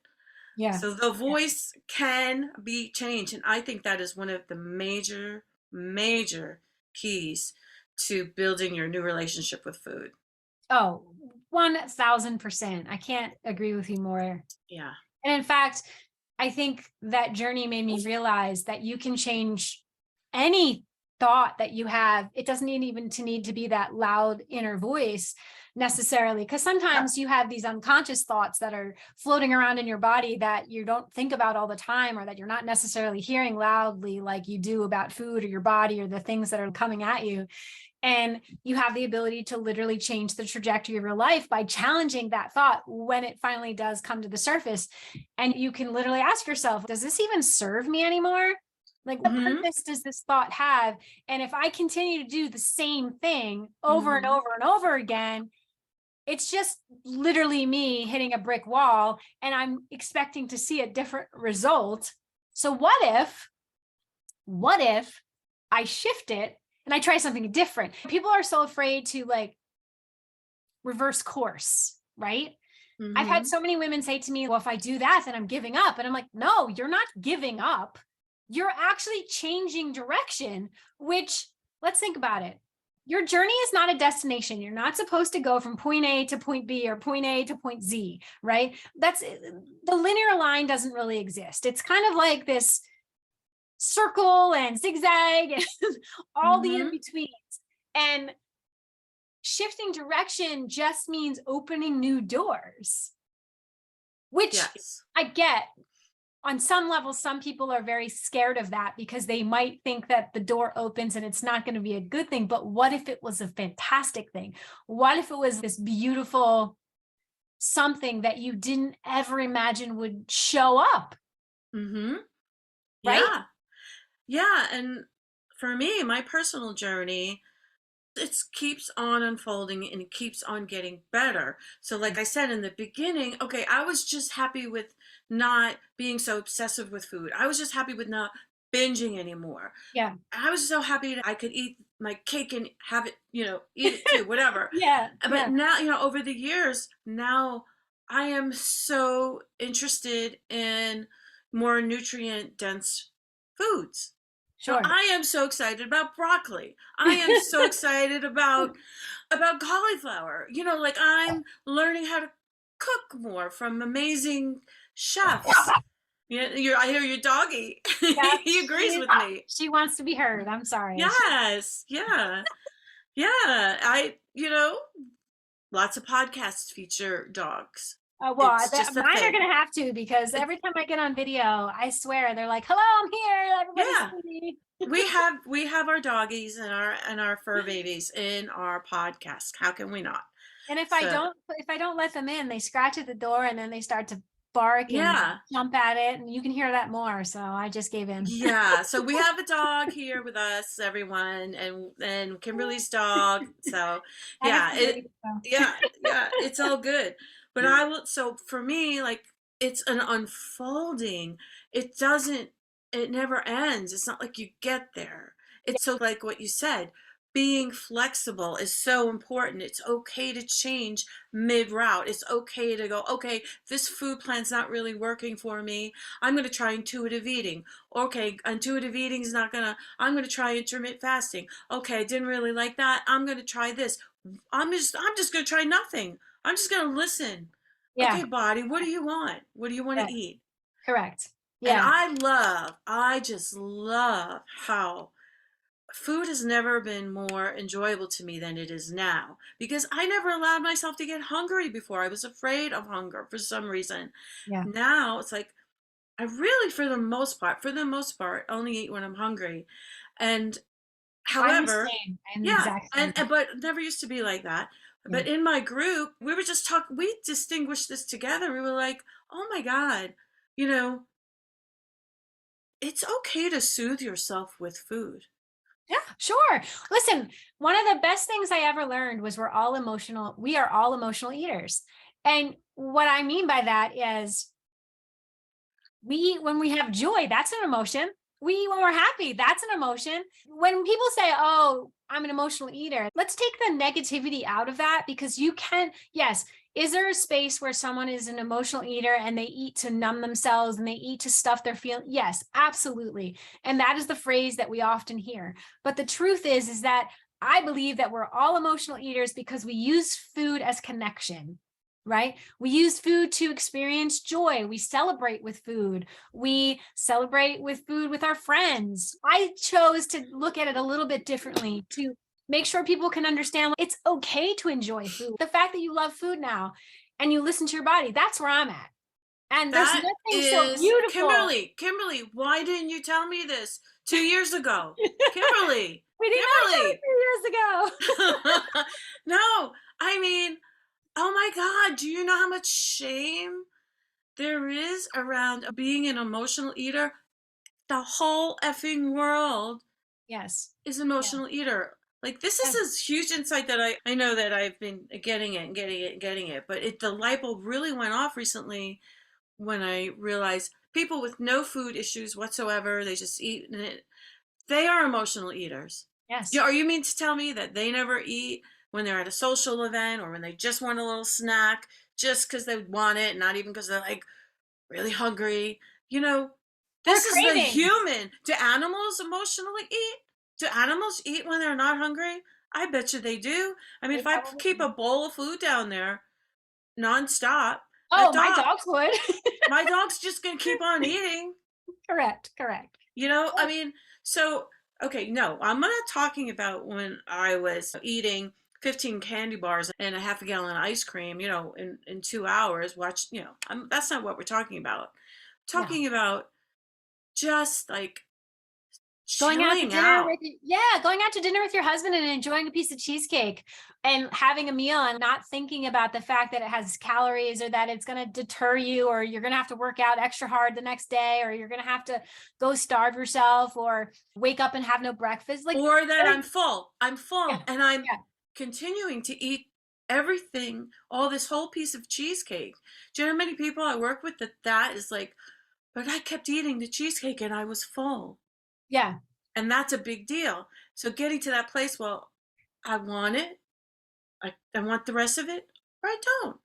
Yeah. So the voice can be changed. And I think that is one of the major, major keys to building your new relationship with food. Oh, 1000%. I can't agree with you more. Yeah. And in fact, I think that journey made me realize that you can change any thought that you have. It doesn't even need to be that loud inner voice necessarily, because sometimes you have these unconscious thoughts that are floating around in your body that you don't think about all the time, or that you're not necessarily hearing loudly like you do about food or your body or the things that are coming at you. And you have the ability to literally change the trajectory of your life by challenging that thought when it finally does come to the surface. And you can literally ask yourself, does this even serve me anymore? Like, what purpose does this thought have? And if I continue to do the same thing over and over and over again, it's just literally me hitting a brick wall and I'm expecting to see a different result. So what if I shift it and I try something different? People are so afraid to like reverse course, right? I've had so many women say to me, well, if I do that, then I'm giving up. And I'm like, no, you're not giving up. You're actually changing direction, which, let's think about it. Your journey is not a destination. You're not supposed to go from point A to point B or point A to point Z, right? That's the linear line doesn't really exist. It's kind of like this circle and zigzag and all the in-betweens. And shifting direction just means opening new doors, which I get. On some level, some people are very scared of that because they might think that the door opens and it's not going to be a good thing. But what if it was a fantastic thing? What if it was this beautiful something that you didn't ever imagine would show up? Right? Yeah. Yeah. And for me, my personal journey, it keeps on unfolding and it keeps on getting better. So like I said in the beginning, okay, I was just happy with not being so obsessive with food. I was just happy with not binging anymore. Yeah. I was so happy that I could eat my cake and have it, eat it too, whatever. Yeah. But now, over the years, now I am so interested in more nutrient dense foods. Sure. So I am so excited about broccoli. I am so excited about cauliflower. Like I'm learning how to cook more from amazing chefs. Yeah, I hear your doggy. Yeah, He agrees with me. She wants to be heard. I'm sorry. Yes. Yeah. Yeah. Lots of podcasts feature dogs. Well, mine are going to have to, because every time I get on video, I swear they're like, hello, I'm here. Everybody's me. we have our doggies and our fur babies in our podcast. How can we not? And if I don't let them in, they scratch at the door and then they start to bark and jump at it, and you can hear that more. So I just gave in. Yeah. So we have a dog here with us, everyone, and Kimberly's dog. So yeah, it's all good. But so for me, like, it's an unfolding. It never ends. It's not like you get there. It's so, like what you said, being flexible is so important. It's okay to change mid-route. It's okay to go, okay, this food plan's not really working for me. I'm going to try intuitive eating. Okay, intuitive eating is not I'm going to try intermittent fasting. Okay, I didn't really like that. I'm going to try this. I'm just going to try nothing. I'm just going to listen. Yeah. Okay, body, what do you want? What do you want to eat? Correct. Yeah. And I just love how food has never been more enjoyable to me than it is now, because I never allowed myself to get hungry before. I was afraid of hunger for some reason. Yeah. Now it's like I really, for the most part, only eat when I'm hungry. And however, but it never used to be like that. Yeah. But in my group, we distinguished this together. We were like, oh my God, it's okay to soothe yourself with food. Yeah, sure. Listen, one of the best things I ever learned was we are all emotional eaters. And what I mean by that is we eat when we have joy. That's an emotion. We eat when we're happy. That's an emotion. When people say, oh, I'm an emotional eater, let's take the negativity out of that, because is there a space where someone is an emotional eater and they eat to numb themselves and they eat to stuff their feelings? Yes, absolutely. And that is the phrase that we often hear. But the truth is that I believe that we're all emotional eaters because we use food as connection, right? We use food to experience joy. We celebrate with food. We celebrate with food with our friends. I chose to look at it a little bit differently to make sure people can understand it's okay to enjoy food. The fact that you love food now and you listen to your body, that's where I'm at. And there's That nothing so is beautiful. Kimberly, why didn't you tell me this 2 years ago? Kimberly, We did not know Kimberly. 2 years ago. No, I mean, oh my God, do you know how much shame there is around being an emotional eater? The whole effing world Yes. is an emotional eater. Like, this is Yes. this huge insight that I know that I've been getting it and getting it, but the light bulb really went off recently when I realized people with no food issues whatsoever, they just eat it, they are emotional eaters. Yes. Yeah, are you mean to tell me that they never eat when they're at a social event or when they just want a little snack just because they want it, not even because they're like really hungry? You know, Or this is the cravings. human. Do animals emotionally eat? Do animals eat when they're not hungry? I bet you they do. I mean, They if I probably keep do. a bowl of food down there nonstop, Oh, my dogs would. my dog's just gonna keep on eating. Correct. Correct. You know, I mean, so okay, no, I'm not talking about when I was eating 15 candy bars and a half a gallon of ice cream, you know, in 2 hours. Watch, you know, that's not what we're talking about. I'm No. talking about just like Going out to chilling dinner out. with going out to dinner with your husband and enjoying a piece of cheesecake and having a meal and not thinking about the fact that it has calories or that it's going to deter you or you're going to have to work out extra hard the next day or you're going to have to go starve yourself or wake up and have no breakfast. Like, Or that I'm yeah, full, and I'm yeah, continuing to eat everything, all this whole piece of cheesecake. Do you know how many people I work with that is like, but I kept eating the cheesecake and I was full. yeah, And that's a big deal. So getting to that place, well, I want it. I want the rest of it, or I don't.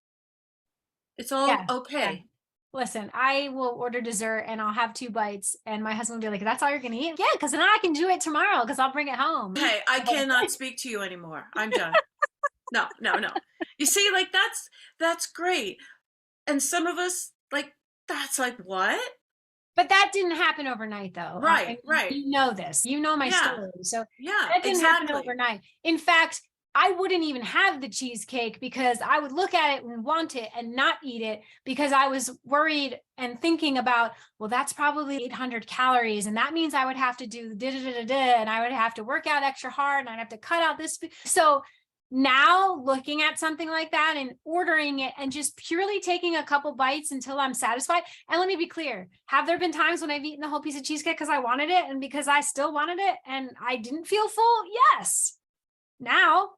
It's all yeah, yeah. okay. Listen, I will order dessert and I'll have 2 bites and my husband will be like, that's all you're going to eat? Yeah, because then I can do it tomorrow because I'll bring it home. Hey, I cannot speak to you anymore. I'm done. No, no, no. You see, like that's great. And some of us, like, that's like what? But that didn't happen overnight, though. Right, And right. you know this. You know my Yeah, story. So yeah, that didn't happen exactly. overnight. In fact, I wouldn't even have the cheesecake because I would look at it and want it and not eat it because I was worried and thinking about, well, that's probably 800 calories. And that means I would have to do da da da da and I would have to work out extra hard and I'd have to cut out this. So now looking at something like that and ordering it and just purely taking a couple bites until I'm satisfied. And let me be clear, have there been times when I've eaten the whole piece of cheesecake because I wanted it and because I still wanted it and I didn't feel full? Yes. Now,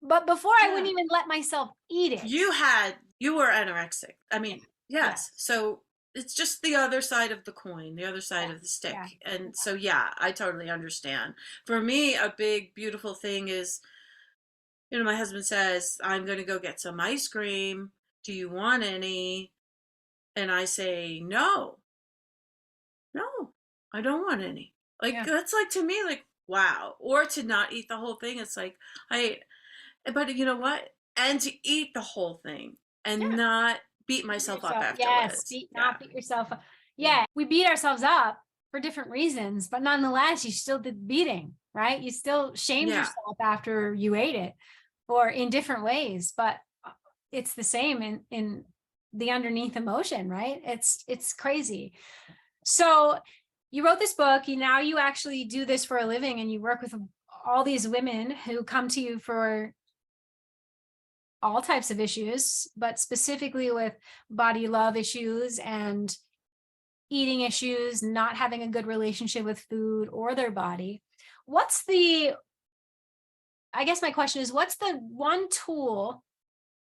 but before I wouldn't Yeah. even let myself eat it. You were anorexic. I mean, Yeah. yes. So it's just the other side of the coin, the other side Yeah. of the stick. Yeah. And so yeah, I totally understand. For me, a big beautiful thing is, you know, my husband says, I'm going to go get some ice cream. Do you want any? And I say, no, no, I don't want any. Like, Yeah. that's like to me, like, wow. Or to not eat the whole thing. It's like, but you know what? And to eat the whole thing and Yeah. not beat Beat myself up yourself. Yes. afterwards. Yeah. Not beat yourself up. Yeah. Yeah. We beat ourselves up for different reasons, but nonetheless, you still did beating, right? You still shamed Yeah. yourself after you ate it or in different ways, but it's the same in the underneath emotion, right? It's crazy. So you wrote this book, you actually do this for a living and you work with all these women who come to you for all types of issues, but specifically with body love issues and eating issues, not having a good relationship with food or their body. I guess my question is, what's the one tool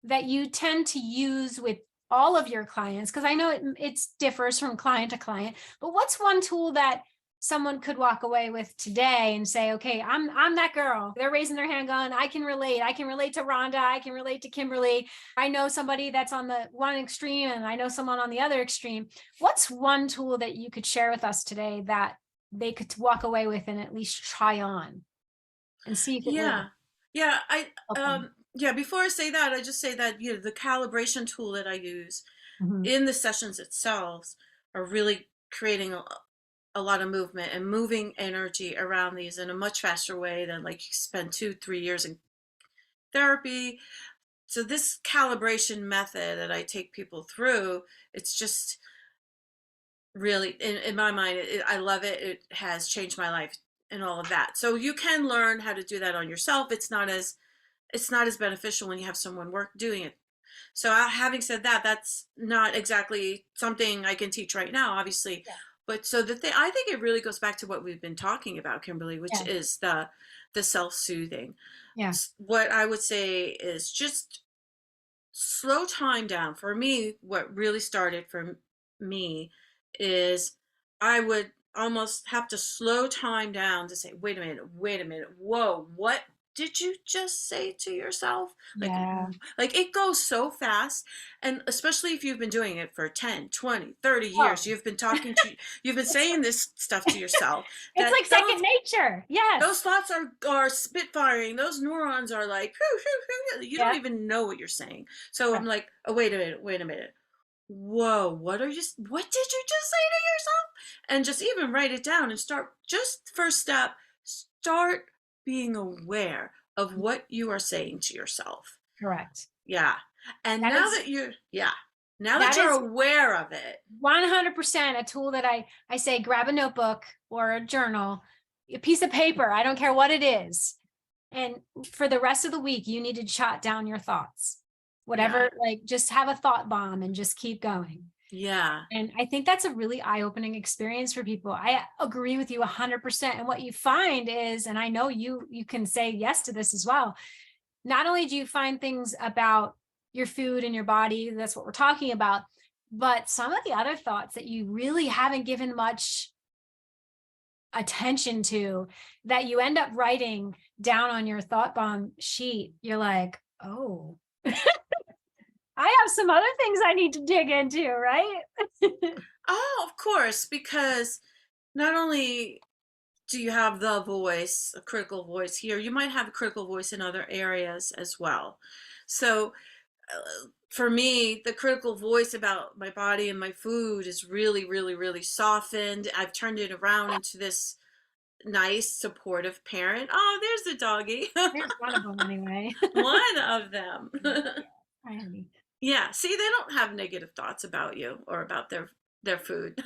that you tend to use with all of your clients? Because I know it differs from client to client, but what's one tool that someone could walk away with today and say, okay, I'm that girl. They're raising their hand going, I can relate. I can relate to Rhonda. I can relate to Kimberly. I know somebody that's on the one extreme and I know someone on the other extreme. What's one tool that you could share with us today that they could walk away with and at least try on and see if it Yeah. works? Yeah, Okay. yeah, before I say that, I just say that, the calibration tool that I use Mhm. in the sessions itself are really creating a lot of movement and moving energy around these in a much faster way than like you spend 2 3 years in therapy. So this calibration method that I take people through, it's just really in my mind, I love it. It has changed my life and all of that. So you can learn how to do that on yourself. It's not as beneficial when you have someone work doing it. So having said that, that's not exactly something I can teach right now, obviously. Yeah. But so the thing, I think it really goes back to what we've been talking about, Kimberly, which Yeah. is the self-soothing. Yeah. What I would say is just slow time down. For me, what really started for me is I would almost have to slow time down to say, wait a minute, whoa, what did you just say to yourself? Like, Yeah. like it goes so fast. And especially if you've been doing it for 10, 20, 30 Oh, years, you've been it's saying this stuff to yourself it's that like second nature. those Yes. thoughts are spitfiring. Those neurons are like, "Phew, phew, phew," you don't Yeah. even know what you're saying. So I'm Correct. like, oh, wait a minute. Whoa, what did you just say to yourself? And just even write it down and start, just first step, start being aware of what you are saying to yourself. Correct. Yeah. And That is now that that you're is aware of it, 100% a tool that I say grab a notebook or a journal, a piece of paper, I don't care what it is. And for the rest of the week, you need to jot down your thoughts. yeah, Whatever, like just have a thought bomb and just keep going. yeah, And I think that's a really eye-opening experience for people. I agree with you 100%. And what you find is, and I know you can say yes to this as well, not only do you find things about your food and your body, that's what we're talking about, but some of the other thoughts that you really haven't given much attention to, that you end up writing down on your thought bomb sheet, you're like, oh, I have some other things I need to dig into, right? oh, of course, because not only do you have the voice, a critical voice here, you might have a critical voice in other areas as well. So for me, the critical voice about my body and my food is really, really, really softened. I've turned it around into this nice, supportive parent. Oh, there's the doggy. There's one of them anyway. One of them. Hi, honey. Yeah, see, they don't have negative thoughts about you or about their food.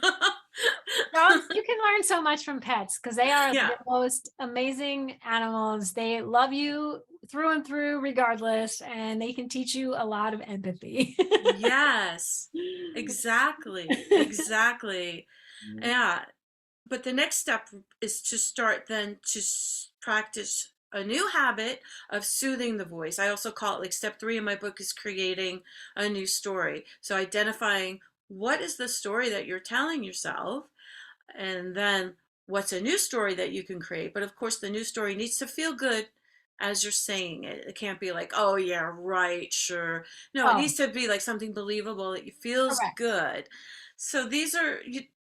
Dogs, you can learn so much from pets because they are Yeah. the most amazing animals. They love you through and through, regardless, and they can teach you a lot of empathy. Yes. Exactly. Exactly. Yeah. But the next step is to start then to practice a new habit of soothing the voice. I also call it, like, step 3 in my book is creating a new story. So identifying what is the story that you're telling yourself, and then what's a new story that you can create. But of course, the new story needs to feel good as you're saying it. It can't be like, oh yeah, right, sure. No, it Oh, needs to be like something believable that you feels correct. good. So these are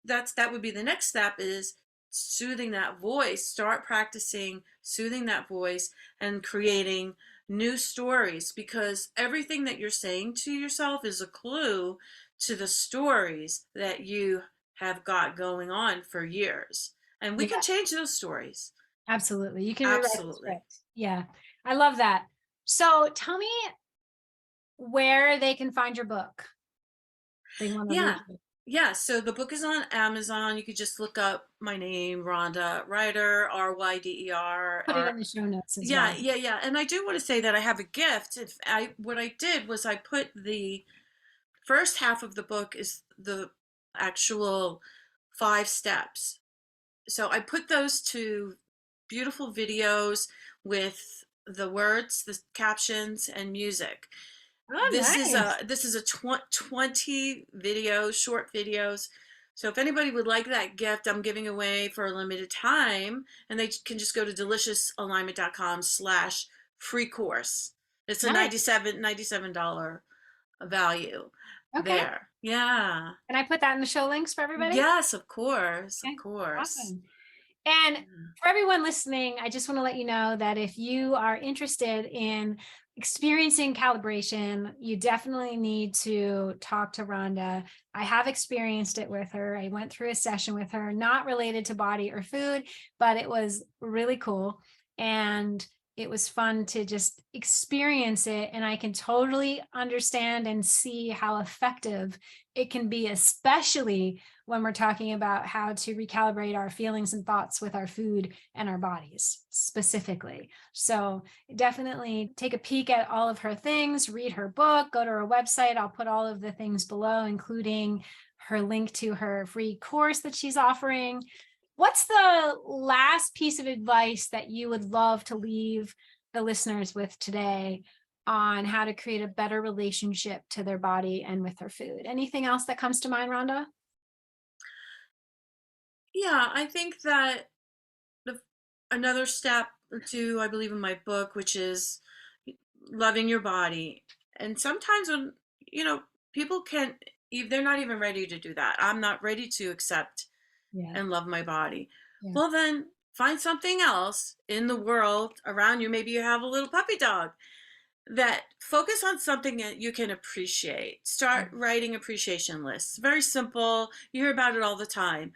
that would be the next step, is soothing that voice. Start practicing soothing that voice and creating new stories, because everything that you're saying to yourself is a clue to the stories that you have got going on for years. And we can Yeah, change those stories. absolutely. You can rewrite the Absolutely. script. Yeah, I love that. So tell me where they can find your book. They want to read Yeah. it. Yeah. So the book is on Amazon. You could just look up my name, Rhonda Ryder, Ryder, Put it in the show notes as yeah, well. yeah, yeah. And I do want to say that I have a gift. If I What I did was I put the first half of the book is the actual 5 steps. So I put those to beautiful videos with the words, the captions, and music. Oh, nice. This is a 20 videos, short videos. So if anybody would like that gift, I'm giving away for a limited time, and they can just go to deliciousalignment.com/free course. It's a Nice. $97 value Okay. there. Yeah. Can I put that in the show links for everybody? Yes, of course, of Okay. course. Awesome. And for everyone listening, I just want to let you know that if you are interested in experiencing calibration, you definitely need to talk to Rhonda. I have experienced it with her. I went through a session with her, not related to body or food, but it was really cool. And it was fun to just experience it. And I can totally understand and see how effective it can be, especially when we're talking about how to recalibrate our feelings and thoughts with our food and our bodies specifically. So definitely take a peek at all of her things, read her book, go to her website. I'll put all of the things below, including her link to her free course that she's offering. What's the last piece of advice that you would love to leave the listeners with today on how to create a better relationship to their body and with their food? Anything else that comes to mind, Rhonda? Yeah, I think that the another step or two, I believe in my book, which is loving your body. And sometimes when, people can't, they're not even ready to do that. I'm not ready to accept Yeah. and love my body. Yeah. Well, then find something else in the world around you. Maybe you have a little puppy dog, that focus on something that you can appreciate. Start writing appreciation lists. Very simple. You hear about it all the time.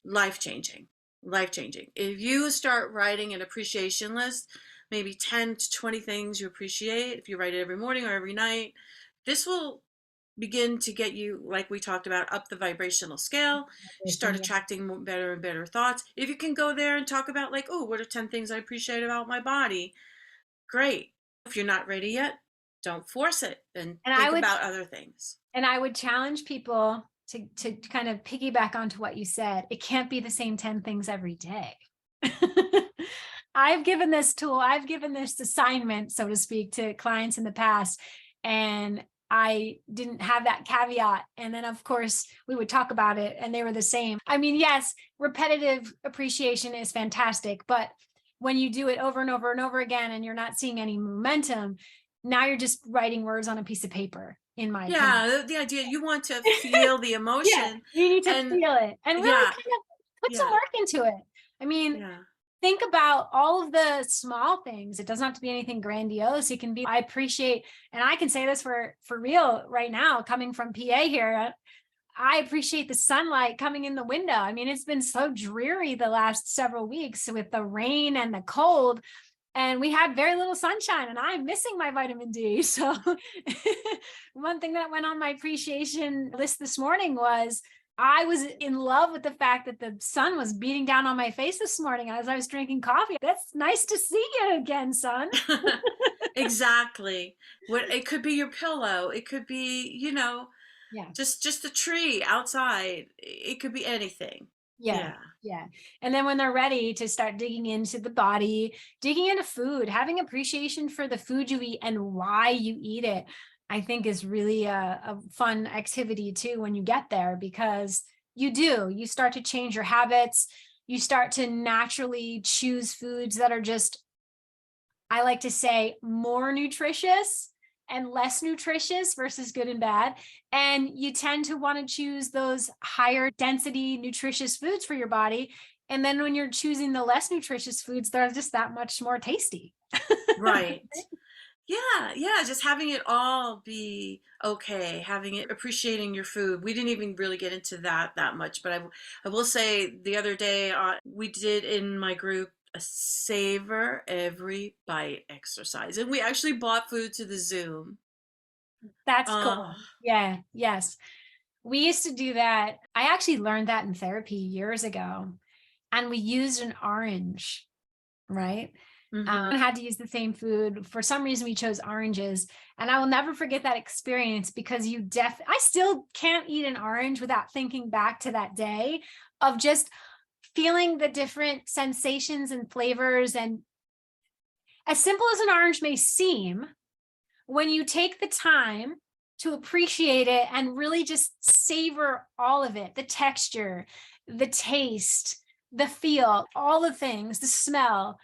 Life changing. Life changing. If you start writing an appreciation list, maybe 10 to 20 things you appreciate, if you write it every morning or every night, this will begin to get you, like we talked about, up the vibrational scale. You start attracting better and better thoughts. If you can go there and talk about, like, oh, what are 10 things I appreciate about my body? Great. If you're not ready yet, don't force it, and think about other things. And I would challenge people to kind of piggyback onto what you said. It can't be the same 10 things every day. I've given this tool, I've given this assignment, so to speak, to clients in the past, and I didn't have that caveat. And then, of course, we would talk about it and they were the same. I mean, yes, repetitive appreciation is fantastic, but when you do it over and over and over again and you're not seeing any momentum, now you're just writing words on a piece of paper, in my opinion. Yeah, the idea, you want to feel the emotion. Yeah, you need to feel it and really kind of put some work into it. I mean, think about all of the small things. It doesn't have to be anything grandiose. It can be, I appreciate, and I can say this for real right now, coming from PA here, I appreciate the sunlight coming in the window. I mean, it's been so dreary the last several weeks with the rain and the cold, and we had very little sunshine, and I'm missing my vitamin D. So one thing that went on my appreciation list this morning was I was in love with the fact that the sun was beating down on my face this morning as I was drinking coffee. That's nice to see you again, sun. Exactly. It could be your pillow. It could be, just a tree outside. It could be anything. Yeah. And then when they're ready to start digging into the body, digging into food, having appreciation for the food you eat and why you eat it, I think is really a fun activity too when you get there, because you start to change your habits. You start to naturally choose foods that are just, I like to say, more nutritious and less nutritious versus good and bad. And you tend to want to choose those higher density nutritious foods for your body. And then when you're choosing the less nutritious foods, they're just that much more tasty. Right. Yeah. Just having it all be okay, appreciating your food. We didn't even really get into that much, but I will say the other day we did in my group a savor every bite exercise, and we actually bought food to the Zoom. That's cool. Yeah. Yes. We used to do that. I actually learned that in therapy years ago, and we used an orange, right? I had to use the same food. For some reason, we chose oranges, and I will never forget that experience, because I still can't eat an orange without thinking back to that day of just feeling the different sensations and flavors. And as simple as an orange may seem, when you take the time to appreciate it and really just savor all of it, the texture, the taste, the feel, all the things, the smell,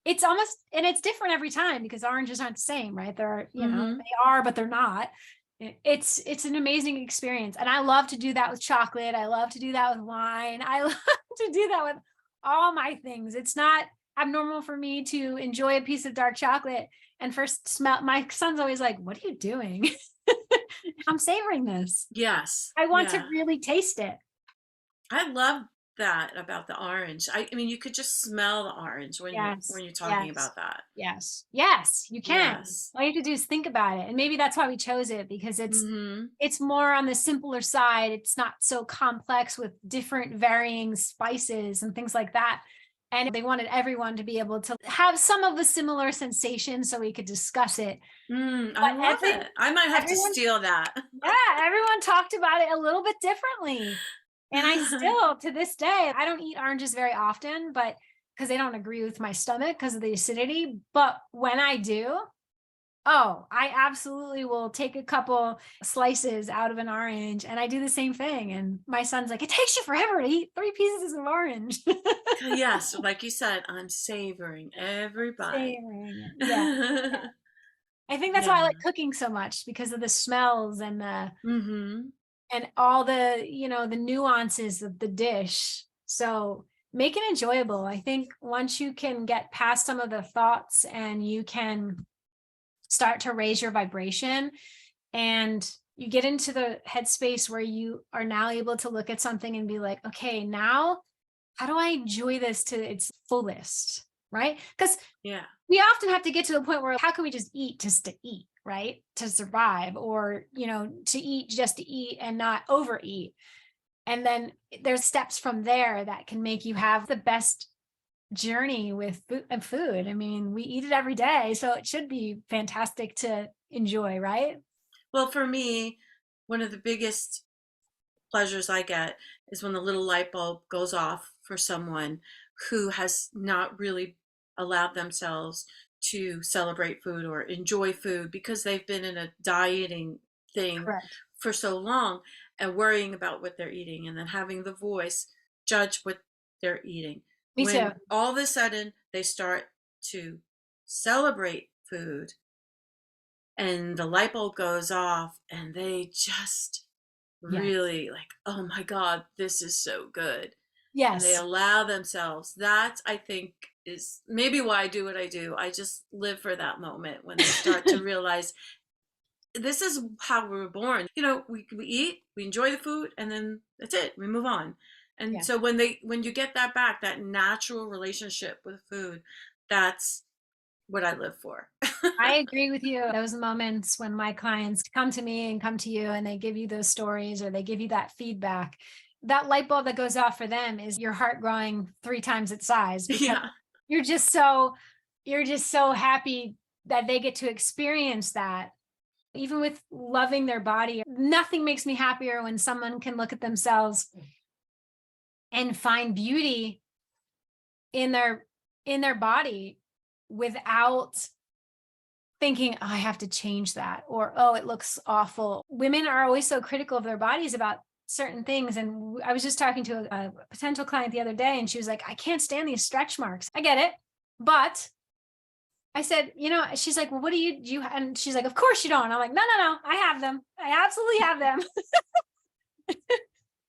it's almost, and it's different every time because oranges aren't the same, right? They're, they are, but they're not. It's an amazing experience. And I love to do that with chocolate. I love to do that with wine. I love to do that with all my things. It's not abnormal for me to enjoy a piece of dark chocolate and first smell. My son's always like, "What are you doing?" I'm savoring this. Yes. I want to Yeah. really taste it. I love that about the orange. I mean, you could just smell the orange when Yes, you're talking yes, about that. yes, yes, you can. Yes. All you have to do is think about it. And maybe that's why we chose it, because Mhm. it's more on the simpler side. It's not so complex with different varying spices and things like that. And they wanted everyone to be able to have some of the similar sensations so we could discuss it. I But love it. I might have to everyone, steal that. yeah, everyone talked about it a little bit differently. And I still, to this day, I don't eat oranges very often, but because they don't agree with my stomach because of the acidity. But when I do, oh, I absolutely will take a couple slices out of an orange, and I do the same thing. And my son's like, "It takes you forever to eat 3 pieces of orange." Yes, like you said, I'm savoring every bite. Savoring it. Yeah. I think that's why I Yeah. like cooking so much, because of the smells Mhm. and all the, the nuances of the dish. So make it enjoyable. I think once you can get past some of the thoughts and you can start to raise your vibration, and you get into the headspace where you are now able to look at something and be like, okay, now how do I enjoy this to its fullest? Right? Because Yeah. we often have to get to the point where how can we just eat just to eat, right? To survive, or, to eat just to eat and not overeat. And then there's steps from there that can make you have the best journey with food. I mean, we eat it every day, so it should be fantastic to enjoy, right? Well, for me, one of the biggest pleasures I get is when the little light bulb goes off for someone who has not really allowed themselves to celebrate food or enjoy food because they've been in a dieting thing Correct. for so long and worrying about what they're eating and then having the voice judge what they're eating. Me too. When all of a sudden they start to celebrate food and the light bulb goes off and they just Yes. really like, oh my God, this is so good. And they Yes. allow themselves. That I think is maybe why I do what I do. I just live for that moment when they start to realize this is how we were born. We eat, we enjoy the food, and then that's it. We move on. And Yeah. so when you get that back, that natural relationship with food, that's what I live for. I agree with you. Those moments when my clients come to me and come to you and they give you those stories or they give you that feedback, that light bulb that goes off for them is your heart growing 3 times its size, because Yeah. you're just so you're just so happy that they get to experience that. Even with loving their body, nothing makes me happier when someone can look at themselves and find beauty in their body without thinking, oh, I have to change that, or, oh, it looks awful. Women are always so critical of their bodies about certain things. And I was just talking to a potential client the other day, and she was like, I can't stand these stretch marks. I get it. But I said, she's like, well, what do you, and she's like, of course you don't. I'm like, no, no, no, I have them. I absolutely have them.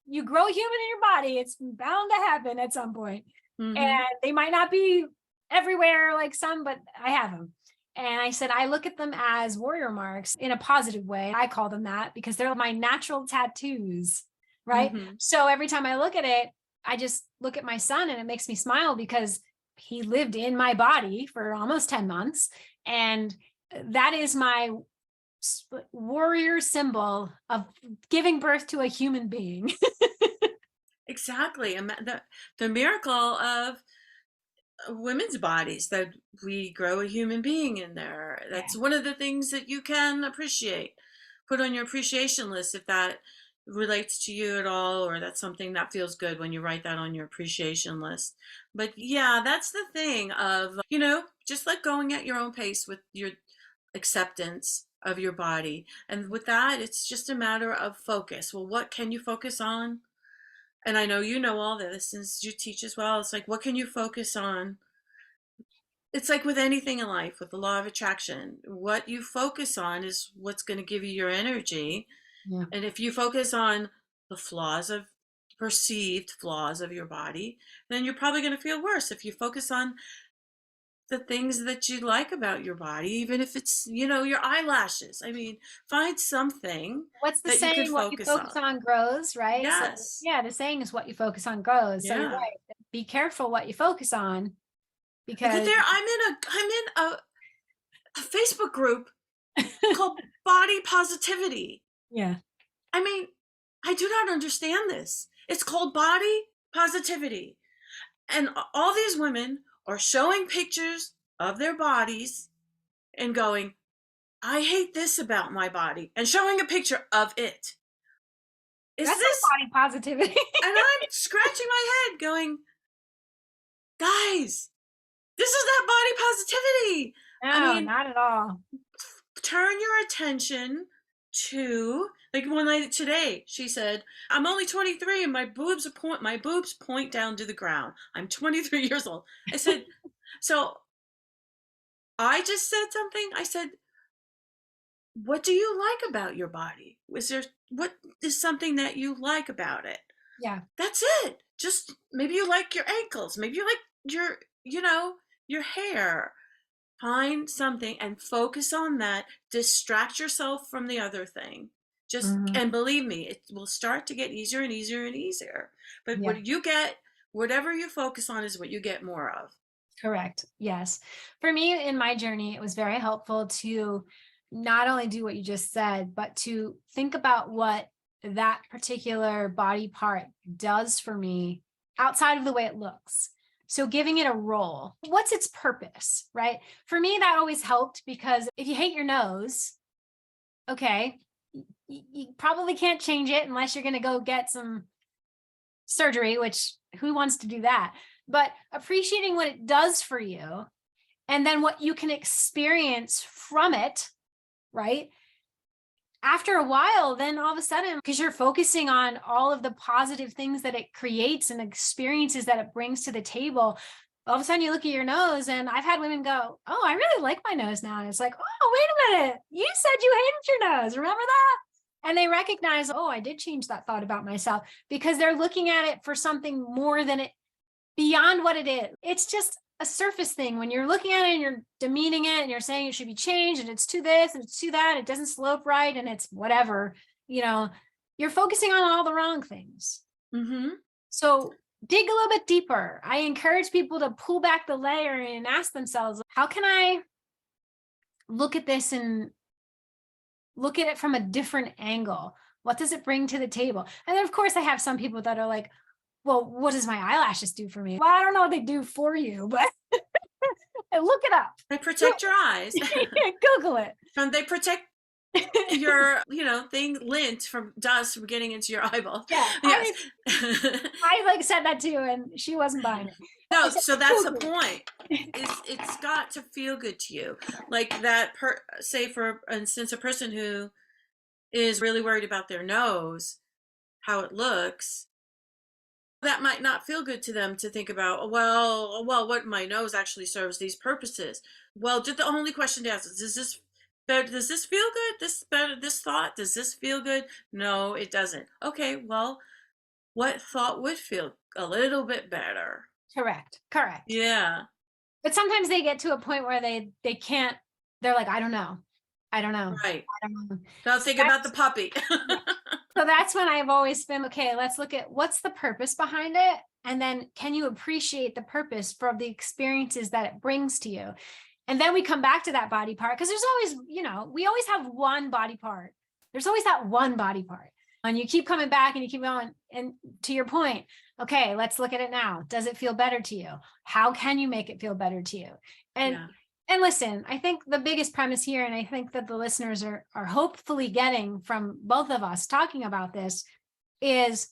You grow human in your body. It's bound to happen at some point. And Hmm. they might not be everywhere like some, but I have them. And I said, I look at them as warrior marks in a positive way. I call them that because they're my natural tattoos. Right. Hmm. So every time I look at it, I just look at my son and it makes me smile because he lived in my body for almost 10 months. And that is my warrior symbol of giving birth to a human being. Exactly. And the miracle of women's bodies that we grow a human being in there. Yeah. That's one of the things that you can appreciate. Put on your appreciation list if that relates to you at all, or that's something that feels good when you write that on your appreciation list. But yeah, that's the thing of, just like going at your own pace with your acceptance of your body. And with that, it's just a matter of focus. Well, what can you focus on? And I know you know all this since you teach as well. It's like, what can you focus on? It's like with anything in life, with the law of attraction, what you focus on is what's going to give you your energy. Yeah. And if you focus on the flaws of perceived flaws of your body, then you're probably going to feel worse. If you focus on the things that you like about your body, even if it's, your eyelashes. I mean, find something What's the that you could saying? What you focus focus on. on grows, right? So Yes. yeah, the saying is what you focus on grows. So you're Yeah. right. Be careful what you focus on Because because I'm in a Facebook group called Body Positivity. yeah. I mean, I do not understand this. It's called Body Positivity. And all these women are showing pictures of their bodies and going, I hate this about my body, and showing a picture of it. Is That's not this? body positivity. And I'm scratching my head going, guys, this is not body positivity. I No, mean, not at all. turn your attention to, like, today she said, I'm only 23 and my boobs point down to the ground. I'm 23 years old. I said, so I just said something. I said, what do you like about your body? What is something that you like about it? Yeah. That's it. Just maybe you like your ankles. Maybe you like your, your hair. Find something and focus on that. Distract yourself from the other thing. Mhm. And believe me, it will start to get easier and easier and easier. But Yeah. whatever you focus on is what you get more of. Correct. Yes. For me in my journey, it was very helpful to not only do what you just said, but to think about what that particular body part does for me outside of the way it looks. So giving it a role. What's its purpose, right? For me, that always helped because if you hate your nose, okay, you probably can't change it unless you're going to go get some surgery, which who wants to do that? But appreciating what it does for you and then what you can experience from it, right? After a while, then all of a sudden, because you're focusing on all of the positive things that it creates and experiences that it brings to the table, all of a sudden you look at your nose, and I've had women go, oh, I really like my nose now. And it's like, oh, wait a minute. You said you hated your nose. Remember that? And they recognize, oh, I did change that thought about myself because they're looking at it for something more than it, beyond what it is. It's just a surface thing. When you're looking at it and you're demeaning it and you're saying it should be changed and it's to this and it's to that, it doesn't slope right and it's whatever, you're focusing on all the wrong things. Mm-hmm. So dig a little bit deeper. I encourage people to pull back the layer and ask themselves, how can I look at this and look at it from a different angle? What does it bring to the table? And then, of course, I have some people that are like, well, what does my eyelashes do for me? Well, I don't know what they do for you, but look it up. They protect your eyes. Google it. And they protect your, lint from dust from getting into your eyeball. Yeah. Yes. I said that too, and she wasn't buying it. No, so that's the point. It's got to feel good to you. Like that say for instance, a person who is really worried about their nose, how it looks, that might not feel good to them to think about, what my nose actually serves these purposes. Well, just the only question to ask is, does this feel good? This thought, does this feel good? No, it doesn't. Okay, well, what thought would feel a little bit better? Correct. Yeah. But sometimes they get to a point where they can't, they're like, I don't know. Right. I don't know. Don't think about the puppy. So that's when I've always been, okay, let's look at what's the purpose behind it. And then can you appreciate the purpose for the experiences that it brings to you? And then we come back to that body part because there's always, we always have one body part. There's always that one body part. And you keep coming back and you keep going. And to your point, okay, let's look at it now. Does it feel better to you? How can you make it feel better to you? And listen, I think the biggest premise here, and I think that the listeners are hopefully getting from both of us talking about this, is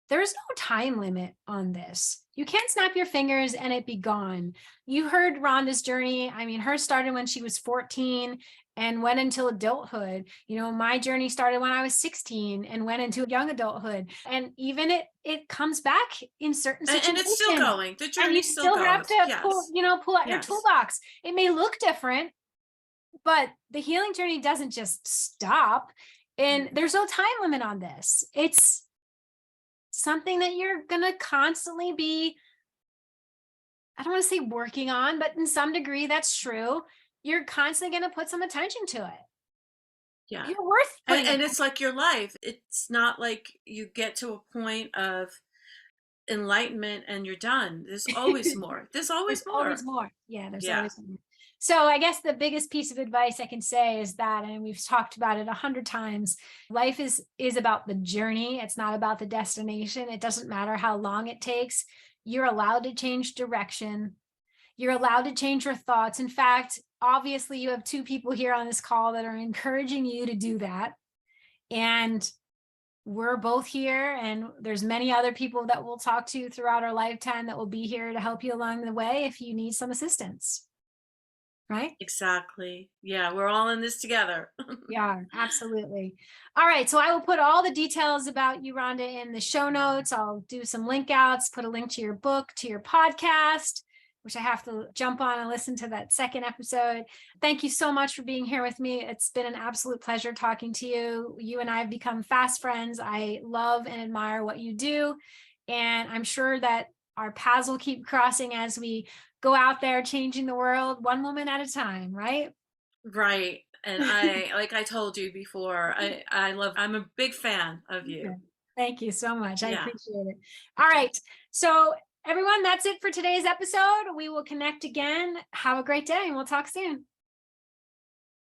there's no time limit on this. You can't snap your fingers and it be gone. You heard Rhonda's journey. I mean, hers started when she was 14 and went into adulthood. My journey started when I was 16 and went into young adulthood. And even it comes back in certain situations. And it's still going. The journey and you still still goes. have to Yes. pull out your toolbox. It may look different, but the healing journey doesn't just stop. And there's no time limit on this. something that you're going to constantly be, I don't want to say working on, but in some degree that's true. You're constantly going to put some attention to it. Yeah. You're worth putting And it's like your life. It's not like you get to a point of enlightenment and you're done. There's always more. There's There's always always more. more. Yeah, there's Yeah. always more. So I guess the biggest piece of advice I can say is that, and we've talked about it 100 times, life is about the journey. It's not about the destination. It doesn't matter how long it takes. You're allowed to change direction. You're allowed to change your thoughts. In fact, obviously you have two people here on this call that are encouraging you to do that. And we're both here, and there's many other people that we'll talk to throughout our lifetime that will be here to help you along the way if you need some assistance. Right? Exactly. Yeah, we're all in this together. Yeah, absolutely. All right. So I will put all the details about you, Rhonda, in the show notes. I'll do some link outs, put a link to your book, to your podcast, which I have to jump on and listen to that second episode. Thank you so much for being here with me. It's been an absolute pleasure talking to you. You and I have become fast friends. I love and admire what you do. And I'm sure that our paths will keep crossing as we go out there changing the world one woman at a time, right? Right. And like I told you before, I'm a big fan of you. Thank you so much. I Yeah. appreciate it. All right. So everyone, that's it for today's episode. We will connect again. Have a great day and we'll talk soon.